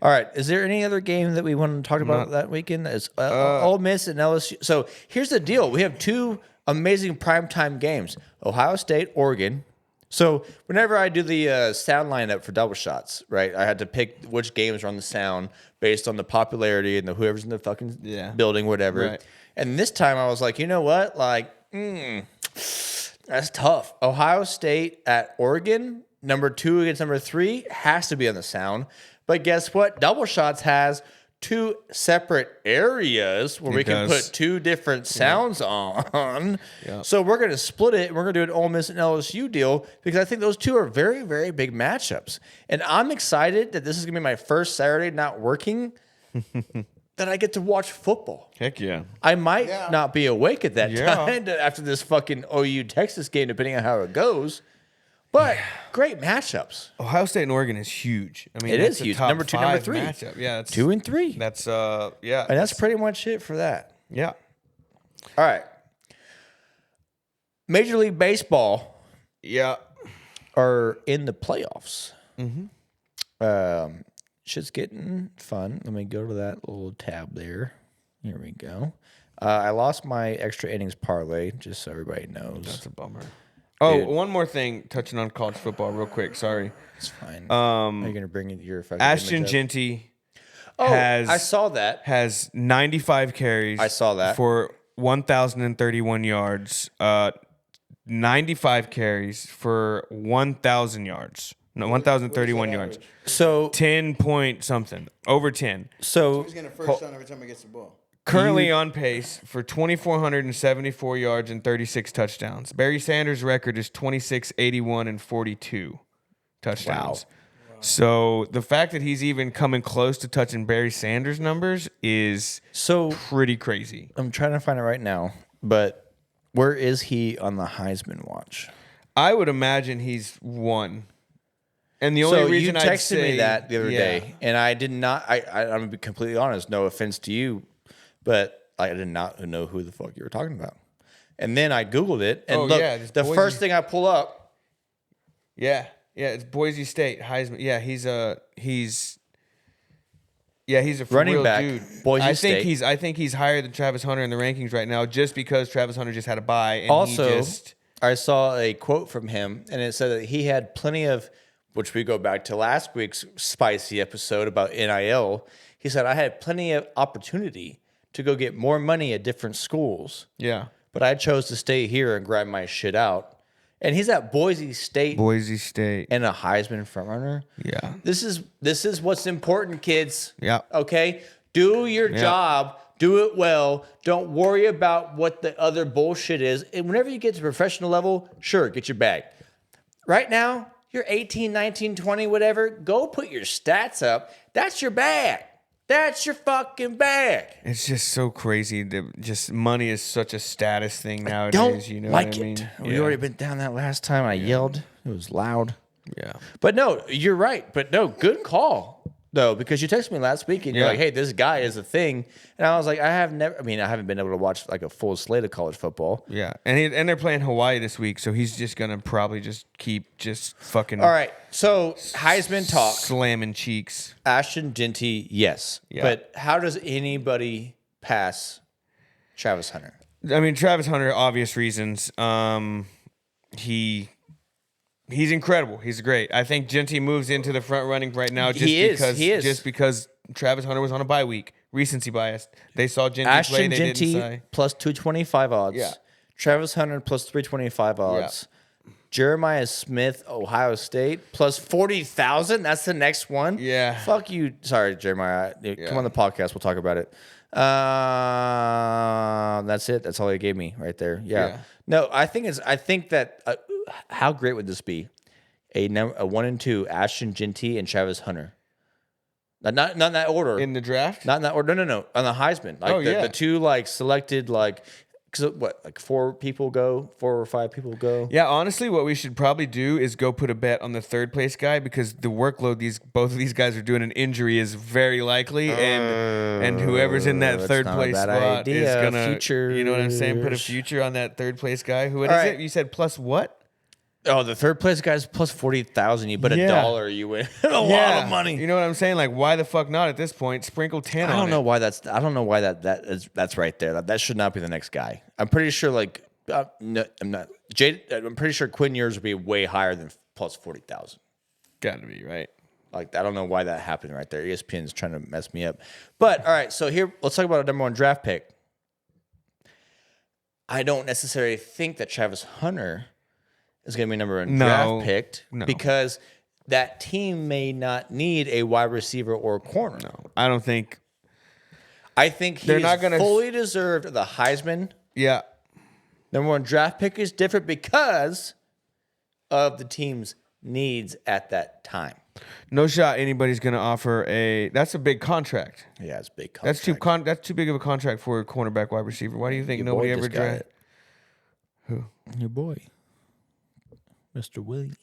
All right. Is there any other game that we want to talk about that weekend? It's Ole Miss and LSU. So here's the deal: we have two amazing primetime games: Ohio State, Oregon. So whenever I do the sound lineup for double shots, right, I had to pick which games are on the sound based on the popularity and whoever's in the fucking building, whatever. Right. And this time I was like, you know what? Like, that's tough. Ohio State at Oregon, number 2 against number 3, has to be on the sound. But guess what? Double Shots has 2 separate areas where we can put 2 different sounds on. Yeah. So we're going to split it. And we're going to do an Ole Miss and LSU deal because I think those 2 are very, very big matchups. And I'm excited that this is going to be my first Saturday not working. That I get to watch football. Heck yeah. I might not be awake at that time after this fucking OU Texas game, depending on how it goes. But great matchups. Ohio State and Oregon is huge. I mean, it is huge. Number 2, number 3. Matchup. Yeah, that's 2 and 3. That's And that's pretty much it for that. Yeah. All right. Major League Baseball. Yeah. Are in the playoffs. Mm-hmm. Shit's getting fun. Let me go to that little tab there. Here we go. I lost my extra innings parlay, just so everybody knows. That's a bummer. Oh, dude. One more thing, touching on college football real quick. Sorry. It's fine. Are you going to bring in your fucking Ashton Genty I saw that. Has 95 carries. I saw that. For 1,031 yards. 95 carries for 1,000 yards. No, 1,031 yards. So 10 point something. Over 10. So he's going to first down every time he gets the ball. Currently on pace for 2,474 yards and 36 touchdowns. Barry Sanders' record is 26, 81, and 42 touchdowns. Wow. So the fact that he's even coming close to touching Barry Sanders' numbers is pretty crazy. I'm trying to find it right now, but where is he on the Heisman watch? I would imagine he's 1. And the only reason you texted me that the other day, and I did not. I'm gonna be completely honest. No offense to you, but I did not know who the fuck you were talking about. And then I googled it, and the first thing I pull up. Yeah, it's Boise State Heisman. Yeah, he's a running real back. Dude. Boise State. I think he's higher than Travis Hunter in the rankings right now, just because Travis Hunter just had a bye. And also, I saw a quote from him, and it said that he had plenty of. Which we go back to last week's spicy episode about NIL. He said, I had plenty of opportunity to go get more money at different schools. Yeah. But I chose to stay here and grind my shit out. And he's at Boise State. And a Heisman frontrunner. Yeah. This is what's important, kids. Yeah. Okay? Do your job. Do it well. Don't worry about what the other bullshit is. And whenever you get to professional level, sure, get your bag. Right now, you're 18, 19, 20, whatever. Go put your stats up. That's your bag. That's your fucking bag. It's just so crazy. Just money is such a status thing nowadays. Don't you know like what I mean? it. We already been down that last time. I yelled. It was loud. Yeah. But no, you're right. But no, good call. though, because you texted me last week and you're Yeah. like, "Hey, this guy is a thing," and I was like, I haven't been able to watch like a full slate of college football. Yeah, and they're playing Hawaii this week, so he's just gonna probably just keep just fucking All right, so Heisman talk. slamming cheeks. Ashton Genty, yes, Yeah. but how does anybody pass Travis Hunter? I mean, Travis Hunter, obvious reasons. He's incredible. He's great. I think Genty moves into the front running right now just He because is. just because Travis Hunter was on a bye week, recency bias. They saw Genty play. Ashton They didn't Genty say. plus 225 odds. Yeah. Travis Hunter plus 325 odds. Jeremiah Smith, Ohio State plus 40,000. That's the next one. Yeah. Fuck you. Sorry, Jeremiah. Come on the podcast. We'll talk about it. That's it. That's all he gave me right there. Yeah. No, I think that how great would this be? A 1 and 2 Ashton Genty and Travis Hunter. Not in that order. In the draft? Not in that order. No. On the Heisman. Like the two like selected like. Because like 4 or 5 people go? Yeah, honestly, what we should probably do is go put a bet on the third place guy because the workload both of these guys are doing an injury is very likely, and whoever's in that third not a place bad spot idea. is gonna Future. You know what I'm saying? Put a future on that third place guy. What All is right. it? You said plus what? Oh, the third place guy's plus 40,000. You bet Yeah. $1, you win a lot of money. You know what I'm saying? Like, why the fuck not at this point? Sprinkle 10 on I don't know it. why that's right there. That should not be the next guy. I'm pretty sure no, I'm not. I'm pretty sure Quinn Ewers would be way higher than plus 40,000. Got to be, right? Like, I don't know why that happened right there. ESPN's trying to mess me up. But all right, so here let's talk about a number 1 draft pick. I don't necessarily think that Travis Hunter is going to be number 1 draft picked because that team may not need a wide receiver or a corner. No, I don't think. I think They're he's not gonna- fully deserved the Heisman. Yeah. Number 1 draft pick is different because of the team's needs at that time. No shot anybody's going to offer a. That's a big contract. Yeah, it's a big That's contract. that's too big of a contract for a cornerback wide receiver. Why do you think nobody ever drafted? Your boy. Mr. Williams.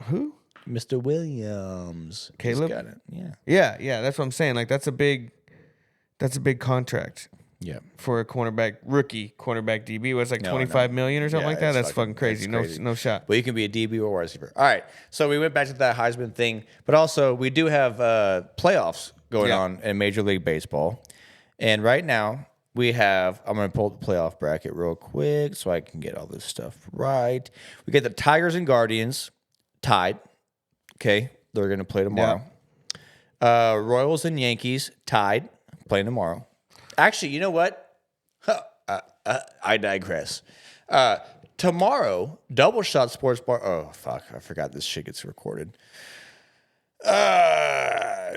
Who? Mr. Williams. He's Caleb? got it. Yeah. Yeah, that's what I'm saying. Like that's a big contract Yeah. for a rookie cornerback DB. What's like No, 25 million or something Yeah, like that? it's That's fucking crazy. that's No shot. But you can be a DB or wide receiver. All right. So we went back to that Heisman thing, but also we do have playoffs going on in Major League Baseball. And right now we have, I'm going to pull the playoff bracket real quick so I can get all this stuff right. We get the Tigers and Guardians tied. Okay. They're going to play tomorrow. Royals and Yankees tied, playing tomorrow. Actually, you know what? I digress. Tomorrow, Double Shot Sports Bar. Oh, fuck. I forgot this shit gets recorded.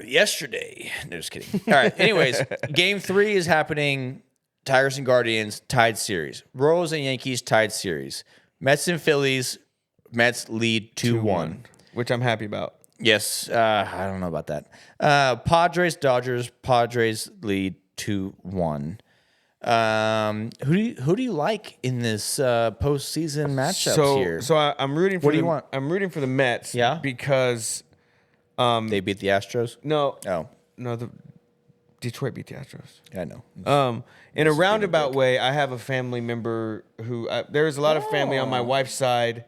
Yesterday. No, just kidding. All right. Anyways, game 3 is happening. Tigers and Guardians tied series. Royals and Yankees tied series. Mets and Phillies. Mets lead 2-1. Which I'm happy about. Yes. I don't know about that. Padres, Dodgers. Padres lead 2-1. Who do you like in this postseason matchups here? So I'm rooting for What do you want? I'm rooting for the Mets. Yeah? Because They beat the Astros? no, the Detroit beat the Astros. Yeah, I know. In a roundabout way, I have a family member who there's a lot of family on my wife's side,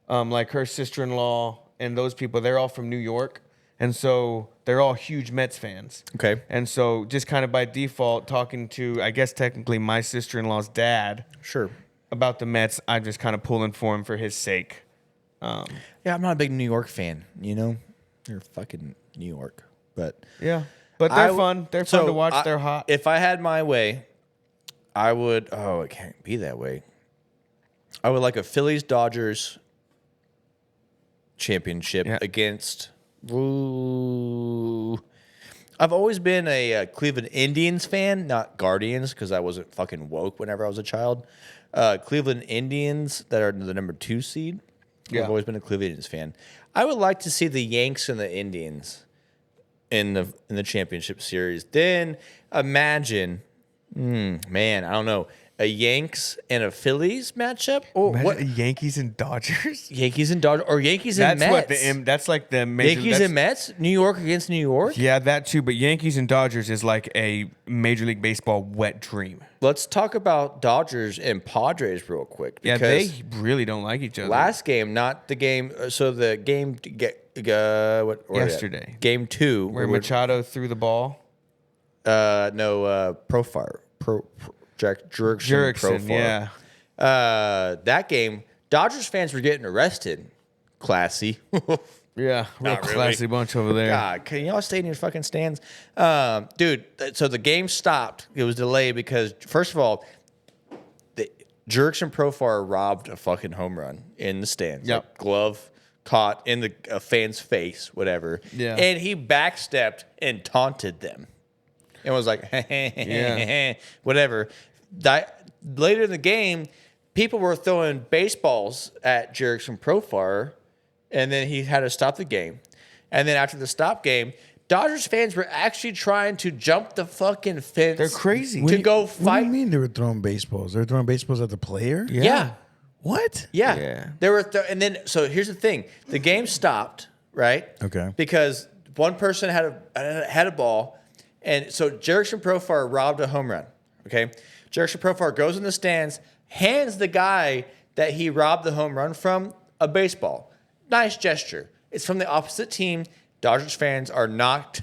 like her sister-in-law and those people. They're all from New York, and so they're all huge Mets fans. Okay. And so just kind of by default, talking to I guess technically my sister-in-law's dad Sure. about the Mets, I'm just kind of pulling for him for his sake. Yeah, I'm not a big New York fan, you know? You're fucking New York. But Yeah, but they're fun. They're fun to watch. They're hot. If I had my way, I would. Oh, it can't be that way. I would like a Phillies Dodgers championship against. Ooh, I've always been a Cleveland Indians fan, not Guardians, because I wasn't fucking woke whenever I was a child. Cleveland Indians that are the number 2 seed. Yeah. I've always been a Cleveland Indians fan. I would like to see the Yanks and the Indians in the championship series. Then imagine, man, I don't know, a Yanks and a Phillies matchup? Or Imagine what? Yankees and Dodgers. Yankees and Dodgers, or Yankees and That's Mets? what that's like the major, Yankees that's- and Mets? New York against New York? Yeah, that too. But Yankees and Dodgers is like a Major League Baseball wet dream. Let's talk about Dodgers and Padres real quick. Yeah, Because they really don't like each other. last game, not the game. So the game what Yesterday. Game 2 where Machado threw the ball. Profar. Jurickson Jurickson, Profar. yeah. That game, Dodgers fans were getting arrested. Classy. Yeah, real Not really. classy bunch over there. God, can y'all stay in your fucking stands? Dude, so the game stopped. It was delayed because, first of all, the Jurickson Profar robbed a fucking home run in the stands. Yep. Like, glove caught in the fan's face, whatever. Yeah. And he backstepped and taunted them. And was like, Yeah. whatever. Later in the game, people were throwing baseballs at Jurickson Profar, and then he had to stop the game. And then after the stop game, Dodgers fans were actually trying to jump the fucking fence. They're crazy. To go What do fight. you mean they were throwing baseballs? They were throwing baseballs at the player? Yeah. What? Yeah. Yeah. There were and then so here's the thing. The game stopped, right? Okay. Because one person had a ball, and so Jurickson Profar robbed a home run. Okay? Jurickson Profar goes in the stands, hands the guy that he robbed the home run from a baseball. Nice gesture. It's from the opposite team. Dodgers fans are not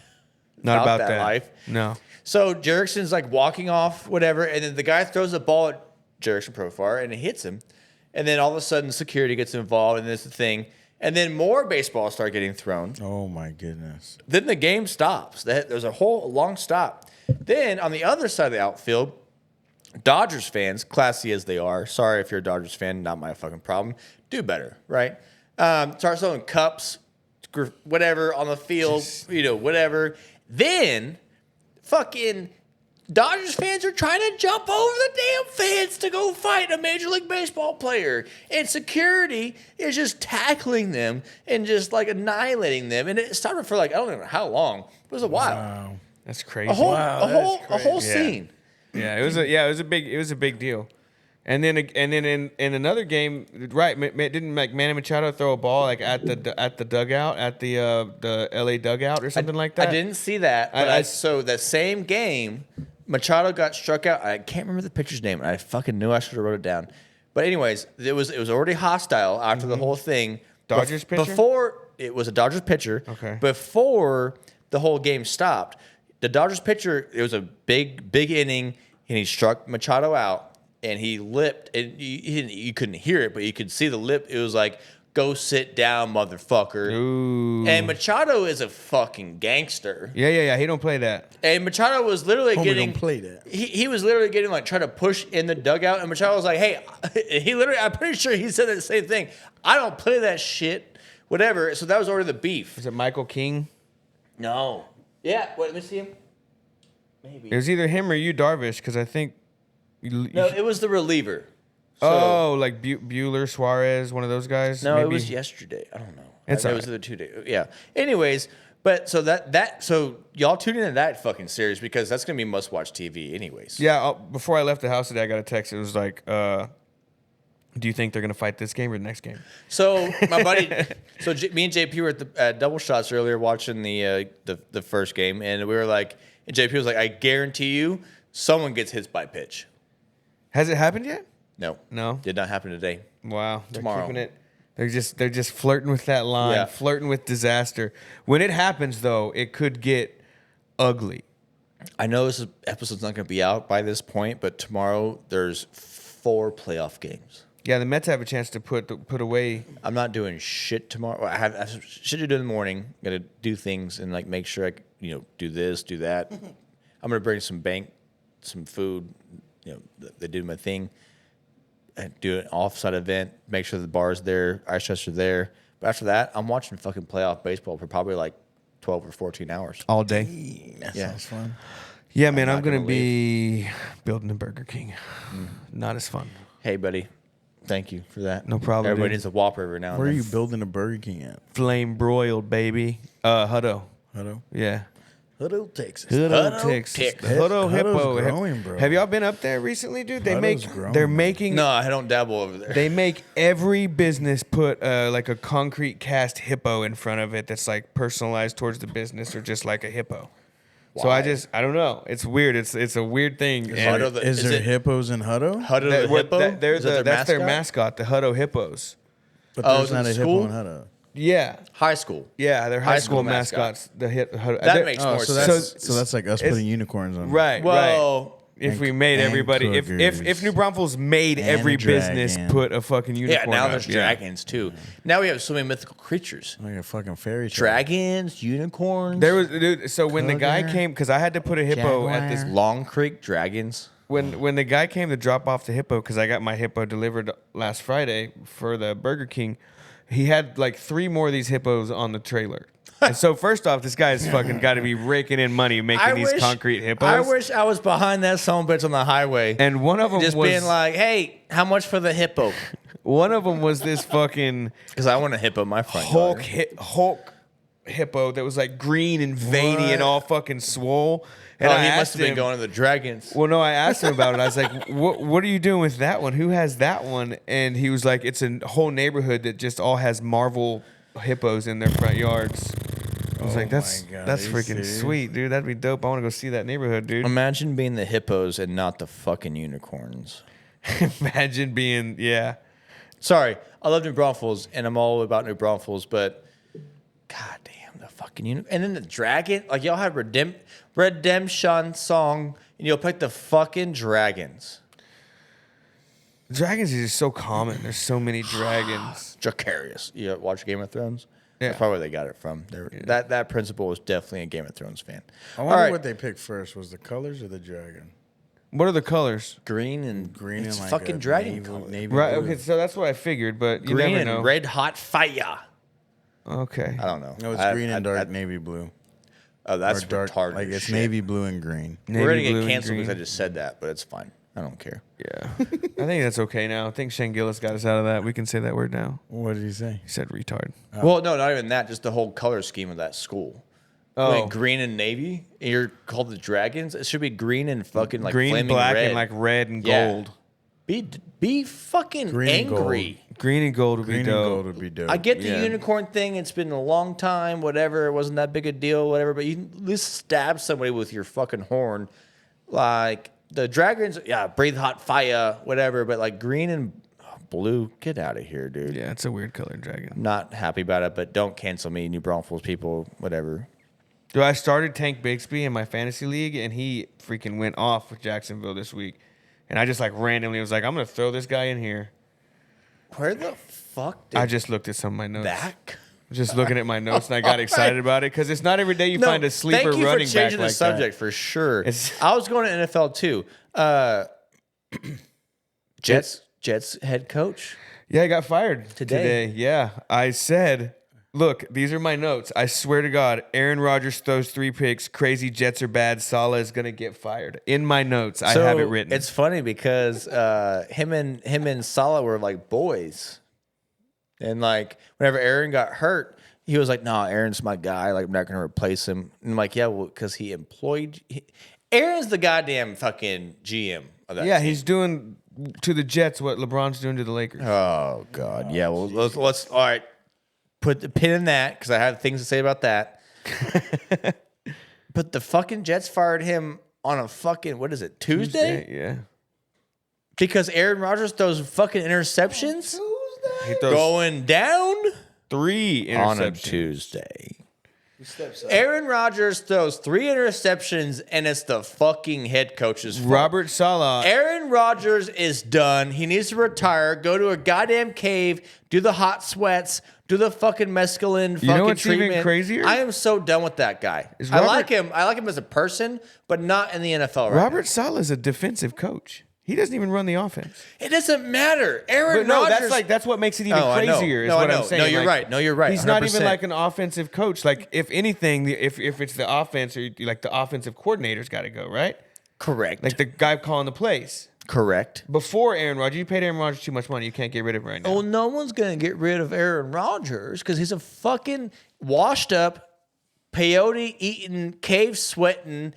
about that that life. No. So Jurickson's like walking off, whatever, and then the guy throws a ball at Jurickson Profar and it hits him. And then all of a sudden security gets involved and this is the thing. And then more baseballs start getting thrown. Oh my goodness. Then the game stops. There's a whole long stop. Then on the other side of the outfield, Dodgers fans, classy as they are, sorry if you're a Dodgers fan, not my fucking problem, do better, right? Start throwing cups, whatever, on the field, whatever. Then fucking Dodgers fans are trying to jump over the damn fence to go fight a Major League Baseball player. And security is just tackling them and just like annihilating them. And it started for like, I don't know how long. It was a while. Wow. That's crazy. A whole, Wow, a whole, that is a whole crazy. scene. Yeah, it was a big deal. And then in another game, right? Didn't like Manny Machado throw a ball like at the dugout at the LA dugout or something like that? I didn't see that. But so that same game, Machado got struck out. I can't remember the pitcher's name. I fucking knew I should have wrote it down. But anyways, it was already hostile after the whole thing. Dodgers pitcher? Before it was a Dodgers pitcher. Okay. Before the whole game stopped, the Dodgers pitcher, it was a big inning, and he struck Machado out. And he lipped, and you couldn't hear it, but you could see the lip. It was like, "Go sit down, motherfucker." Ooh. And Machado is a fucking gangster. Yeah. He don't play that. And Machado was literally Homie getting don't play that. He was literally getting like trying to push in the dugout, and Machado was like, "Hey," he literally, I'm pretty sure he said the same thing. I don't play that shit, whatever. So that was already the beef. Is it Michael King? No. Yeah. Wait, let me see him. Maybe. It was either him or you, Darvish, because I think. No, it was the reliever. So, Oh, like Bueller, Suarez, one of those guys. no, maybe? it was yesterday. I don't know. It's It all was right. the 2 days. Yeah. Anyways, but so so y'all tune into that fucking series because that's gonna be must watch TV. Anyways. Yeah. Before I left the house today, I got a text. It was like, "Do you think they're gonna fight this game or the next game?" So my buddy, me and JP were at Double Shots earlier watching the first game, and we were like, and JP was like, "I guarantee you, someone gets hit by pitch." Has it happened yet? No, did not happen today. Wow. They're Tomorrow. keeping it. They're just flirting with that line, Yeah. flirting with disaster. When it happens, though, it could get ugly. I know this episode's not going to be out by this point, but tomorrow there's 4 playoff games. Yeah, the Mets have a chance to put away. I'm not doing shit tomorrow. I have shit to do in the morning. Got to do things and like make sure I do this, do that. I'm gonna bring some food. They do my thing. And do an offsite event. Make sure the bar's there, ice chests are there. But after that, I'm watching fucking playoff baseball for probably like 12 or 14 hours. All day. That Yeah. sounds fun. Yeah, man, I'm not going to gonna be building a Burger King. Not as fun. Hey, buddy. Thank you for that. No problem, Everybody dude. needs a Whopper every now and Where are then. you building a Burger King at? Flame broiled, baby. Hutto. Hello? Yeah. Hutto, Texas. Hutto, Texas. The Hutto Hutto's Hippo. growing, bro. Have y'all been up there recently, dude? Hutto's growing, They're man. making. No, I don't dabble over there. They make every business put like a concrete cast hippo in front of it that's like personalized towards the business or just like a hippo. So I don't know. It's weird. It's a weird thing. And Hutto Is there hippos in Hutto? Hutto the Hippo? That's their mascot, the Hutto Hippos. But Oh, there's is it not a school? hippo in Hutto. Yeah. High school. Yeah, they're high school school mascots. The Hutto. That makes Oh, more so sense. that's so that's like us putting unicorns on. right. Well, If And- we made and everybody, if cougars. New Braunfels made And every a business dragon. put a fucking yeah, unicorn. now up. there's Yeah. dragons too. Now we have so many mythical creatures. Like a fucking fairy tale. Dragons, unicorns. There was dude, so when the guy Cougar, came, because I had to put a hippo at this. jaguar. Long Creek dragons. When the guy came to drop off the hippo, because I got my hippo delivered last Friday for the Burger King, he had like 3 more of these hippos on the trailer. And so first off, this guy's fucking got to be raking in money making these concrete hippos. I wish I was behind that son bitch on the highway. And one of them just was being like, "Hey, how much for the hippo?" one of them was this fucking Because I want a hippo in my front Hulk yard. Hulk hippo that was like green and veiny and all fucking swole. And Oh, I he asked must have been him- going to the dragons. Well, no, I asked him about it. I was like, "What are you doing with that one? Who has that one?" And he was like, "It's a whole neighborhood that just all has Marvel hippos in their front yards." I was like, "That's my God, that's are you freaking serious? sweet, dude. That'd be dope. I want to go see that neighborhood, dude." Imagine being the hippos and not the fucking unicorns. Imagine being, yeah. Sorry, I love New Braunfels and I'm all about New Braunfels, but god damn the fucking unicorn. And then the dragon, like y'all have redemption song, and you'll pick the fucking dragons. Dragons are just so common. There's so many dragons. Jacarius. You watch Game of Thrones? Yeah. That's probably where they got it from. That principal was definitely a Game of Thrones fan. I All wonder right. what they picked first. Was the colors or the dragon? What are the colors? Green and Green it's and like fucking a dragon navy, color. navy Right. blue. Okay. So that's what I figured, but you Green never and know. red hot fire. Okay. I don't know. No, it's green and dark navy blue. Oh, that's Or dark, retarded. like as it's shit. navy blue and green. We're gonna Navy blue get and canceled because I green. just said that, but it's fine. I don't care. Yeah. I think that's okay now. I think Shane Gillis got us out of that. We can say that word now. What did he say? He said retard. Well, no, not even that. Just the whole color scheme of that school. Oh. Like green and navy. And you're called the dragons. It should be green and fucking like Green, flaming black, red. and like red and Yeah. gold. Be fucking Green and gold. angry. Green and gold would be Green and dope. gold would be dope. I get the Yeah. unicorn thing. It's been a long time, whatever. It wasn't that big a deal, whatever. But you at least stab somebody with your fucking horn. Like the dragons, yeah, breathe hot fire, whatever. But like green and blue, get out of here, dude. Yeah, it's a weird colored dragon. I'm not happy about it, but don't cancel me, New Braunfels people, whatever. Dude, I started Tank Bixby in my fantasy league, and he freaking went off with Jacksonville this week. And I just like randomly was like, I'm gonna throw this guy in here. Where the fuck did I just looked at some of my notes. that? Just looking at my notes, and I got excited about it because it's not every day you No, find a sleeper thank you running for back changing like the subject for sure. It's- I was going to NFL too. Jets head coach. that. Yeah, I got fired Today. Yeah, I said, look, these are my notes. I swear to God, Aaron Rodgers throws 3 picks. Crazy Jets are bad. Saleh is gonna get fired. In my notes, I have it written. It's funny because him and Salah were like boys, and like whenever Aaron got hurt, he was like, "No, Aaron's my guy. Like I'm not gonna replace him." And I'm like, "Yeah, well, because Aaron's the goddamn fucking GM of that." yeah, team. he's doing to the Jets what LeBron's doing to the Lakers. Oh God, yeah. Well, let's all right. Put the pin in that because I have things to say about that. But the fucking Jets fired him on a fucking what is it Tuesday? Yeah. Because Aaron Rodgers throws fucking interceptions He throws going down 3 interceptions. on a Tuesday. Aaron Rodgers throws 3 interceptions and it's the fucking head coach's fault. Robert Saleh. Aaron Rodgers is done. He needs to retire, go to a goddamn cave, do the hot sweats, do the fucking mescaline fucking know what's even treatment. crazier? I am so done with that guy. Is I Robert- like him. I like him as a person, but not in the NFL right Robert Saleh is a defensive coach. He doesn't even run the offense. now. It doesn't matter. Aaron But no, Rodgers. that's what makes it even Oh, I know. crazier. Is No, I what know. I'm saying. No, you're Like, right. No, you're right. He's not even 100%. like an offensive coach. Like if anything, if it's the offense or like the offensive coordinator's got to go, right? Correct. Like the guy calling the plays. Correct. Before Aaron Rodgers, you paid Aaron Rodgers too much money. You can't get rid of him right now. Well, no one's going to get rid of Aaron Rodgers because he's a fucking washed up peyote eating, cave sweating,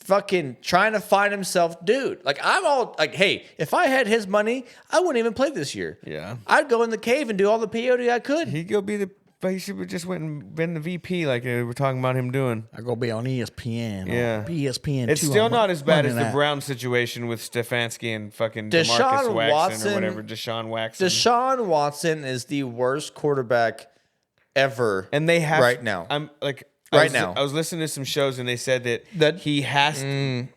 fucking trying to find himself dude. Like, I'm all like, hey, if I had his money, I wouldn't even play this year. Yeah. I'd go in the cave and do all the peyote I could. He'd go be the. But he should have just went and been the VP like we're talking about him doing. I go be on ESPN. Yeah. ESPN. It's 2 still on not as bad as Monday the night. Brown situation with Stefanski and fucking Deshaun DeMarcus Waxman Watson- or whatever. Deshaun Waxman. Deshaun Watson is the worst quarterback ever. And they have right now. I'm like Right now. I was listening to some shows and they said that he has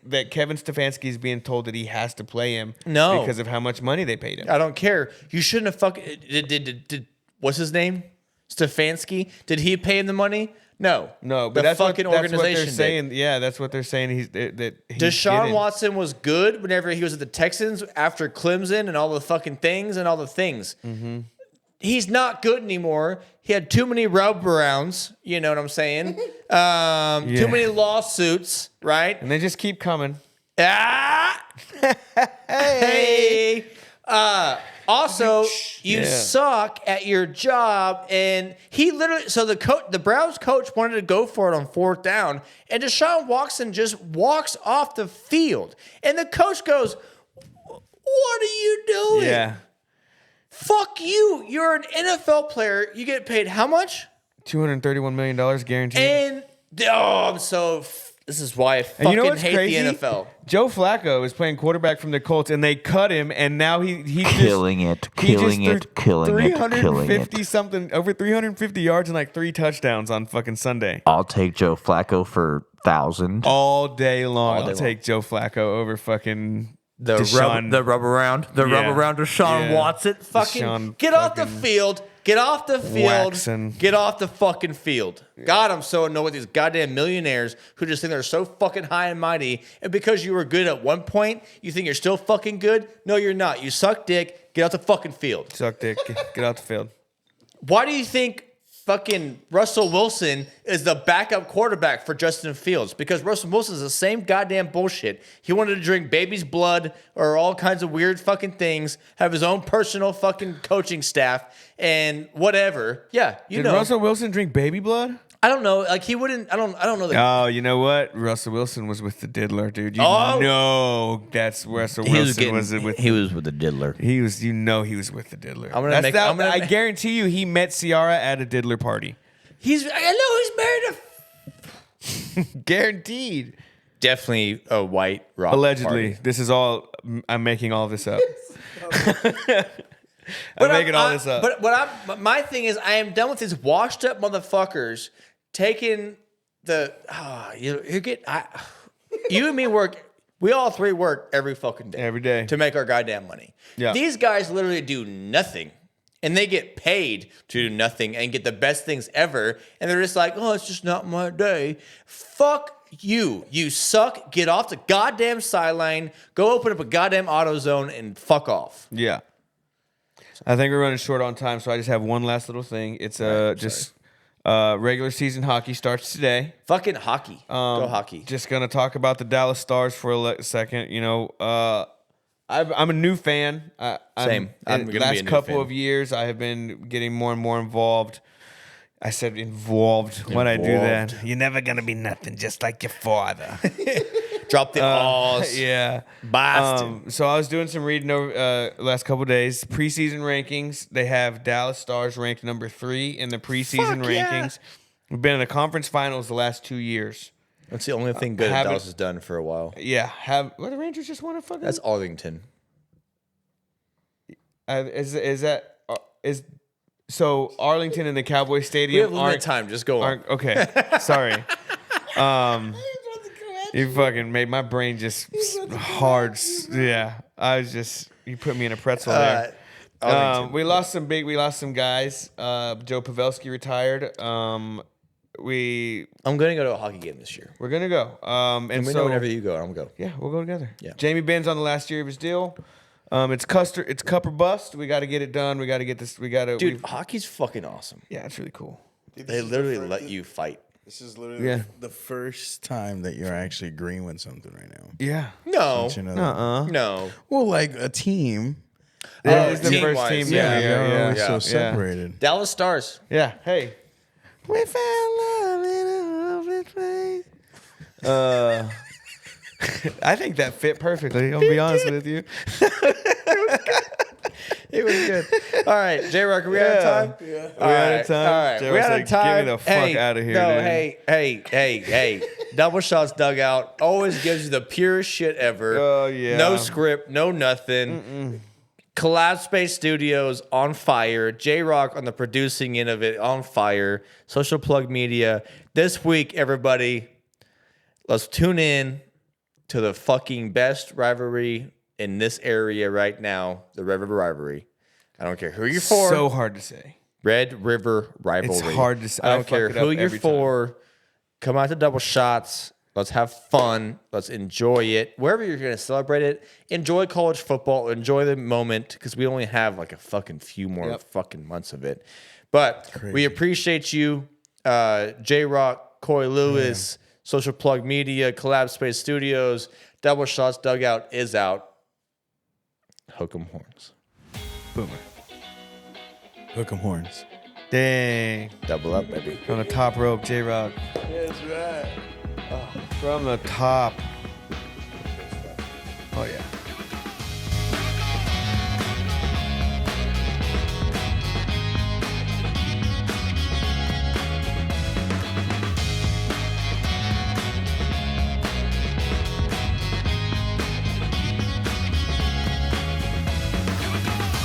that Kevin Stefanski is being told that he has to play him No. because of how much money they paid him. I don't care. You shouldn't have fucking. Did what's his name? Stefanski. Did he pay him the money? No. No, but the that's fucking what, that's organization what they're did. saying. Yeah, that's what they're saying. That he Deshaun didn't. Watson was good whenever he was at the Texans after Clemson and all the fucking things and all the things. Mm-hmm. He's not good anymore. He had too many rub arounds. You know what I'm saying? Too many lawsuits, right? And they just keep coming. Ah! Hey! Also, you suck at your job, and he literally. So the Browns coach wanted to go for it on 4th down, and Deshaun Watson just walks off the field, and the coach goes, "What are you doing? Yeah, Fuck you! You're an NFL player. You get paid how much? $231 million guaranteed. And I'm so. This is why I And fucking you know what's hate crazy? the NFL. Joe Flacco is playing quarterback from the Colts, and they cut him, and now he Killing it, killing it, killing it, killing 350 it. something, over 350 yards and like 3 touchdowns on fucking Sunday. I'll take Joe Flacco for 1,000. All day long, All day I'll take Joe Flacco over fucking The Deshaun. rub around, Yeah. Deshaun Yeah. Watson. Fucking Deshaun get off the fucking field. Get off the field. Waxon. Get off the fucking field. God, I'm so annoyed with these goddamn millionaires who just think they're so fucking high and mighty. And because you were good at one point, you think you're still fucking good? No, you're not. You suck dick. Get off the fucking field. Suck dick. Get out the field. Why do you think fucking Russell Wilson is the backup quarterback for Justin Fields? Because Russell Wilson is the same goddamn bullshit. He wanted to drink baby's blood or all kinds of weird fucking things, have his own personal fucking coaching staff and whatever. Yeah, you Did know. Russell Wilson drink baby blood? I don't know. Like he wouldn't. I don't know. Oh, you know what? Russell Wilson was with the diddler, dude. You Oh. know that's Russell Wilson was with. He was with the diddler. He was. You know he was with the diddler. I make- guarantee you, he met Ciara at a diddler party. I know he's married to. Guaranteed. Definitely a white rock. Allegedly, party. this is all. I'm making all this up. I'm making all this up. But my thing is, I am done with these washed up motherfuckers taking the. You and me work. We all three work every fucking day. Every day. To make our goddamn money. Yeah. These guys literally do nothing. And they get paid to do nothing and get the best things ever. And they're just like, oh, it's just not my day. Fuck you. You suck. Get off the goddamn sideline. Go open up a goddamn AutoZone and fuck off. Yeah. I think we're running short on time, so I just have one last little thing. It's regular season hockey starts today. Fucking hockey. Go hockey. Just gonna talk about the Dallas Stars for a second. You know, I'm a new fan. Same. I'm In gonna the be a last new couple fan. of years, I have been getting more and more involved. I said involved. When I do that, you're never gonna be nothing, just like your father. Drop the alls. Yeah. Boston. So I was doing some reading over last couple of days. Preseason rankings. They have Dallas Stars ranked number 3 in the preseason Fuck yeah. rankings. We've been in the conference finals the last 2 years. That's the only thing good haven't- Dallas has done for a while. Yeah. Well, the Rangers just won a fucking. That's Arlington. So Arlington and the Cowboy We Stadium have limited time. Just go on. aren't okay. Sorry. You fucking made my brain just hard. Yeah, you put me in a pretzel there. Arlington. We lost some guys. Joe Pavelski retired. I'm going to go to a hockey game this year. We're gonna go. And We so know whenever you go, I'm going to go. yeah, we'll go together. Yeah. Jamie Ben's on the last year of his deal. It's cup or bust. We got to get it done. We got to get this. Dude, hockey's fucking awesome. Yeah, it's really cool. They literally let you fight. This is literally Yeah. the first time that you're actually agreeing with something right now. Yeah. No. Don't you know that? No. Well, like a team. That is the team-wise, first team. yeah, Yeah. You're always so separated. Dallas Stars. Yeah. Hey. We found love. face. I think that fit perfectly. I'll be honest with you. It was good. All right, J-Rock, are we out of time? Yeah. We out of time? All right, J-Rock's we out like, of time. "Get me the fuck outta here, No, dude." hey. Double Shots Dugout always gives you the purest shit ever. Oh, yeah. No script, no nothing. Collab Space Studios on fire. J-Rock on the producing end of it on fire. Social Plug Media. This week, everybody, let's tune in to the fucking best rivalry in this area right now, the Red River Rivalry. I don't care who you're for. So hard to say. Red River Rivalry. It's hard to say. I I don't fuck care it who up you're every for. Come out to Double Shots. Let's have fun. Let's enjoy it. Wherever you're going to celebrate it, enjoy college football. Enjoy the moment because we only have like a fucking few more fucking months of it. But we appreciate you, J-Rock, Coy Lewis, Social Plug Media, Collab Space Studios. Double Shots Dugout is out. Hook 'em horns. Boomer. Hook 'em horns. Dang. Double up, baby. From the top rope, J-Rock. That's right. From the top. Oh, yeah.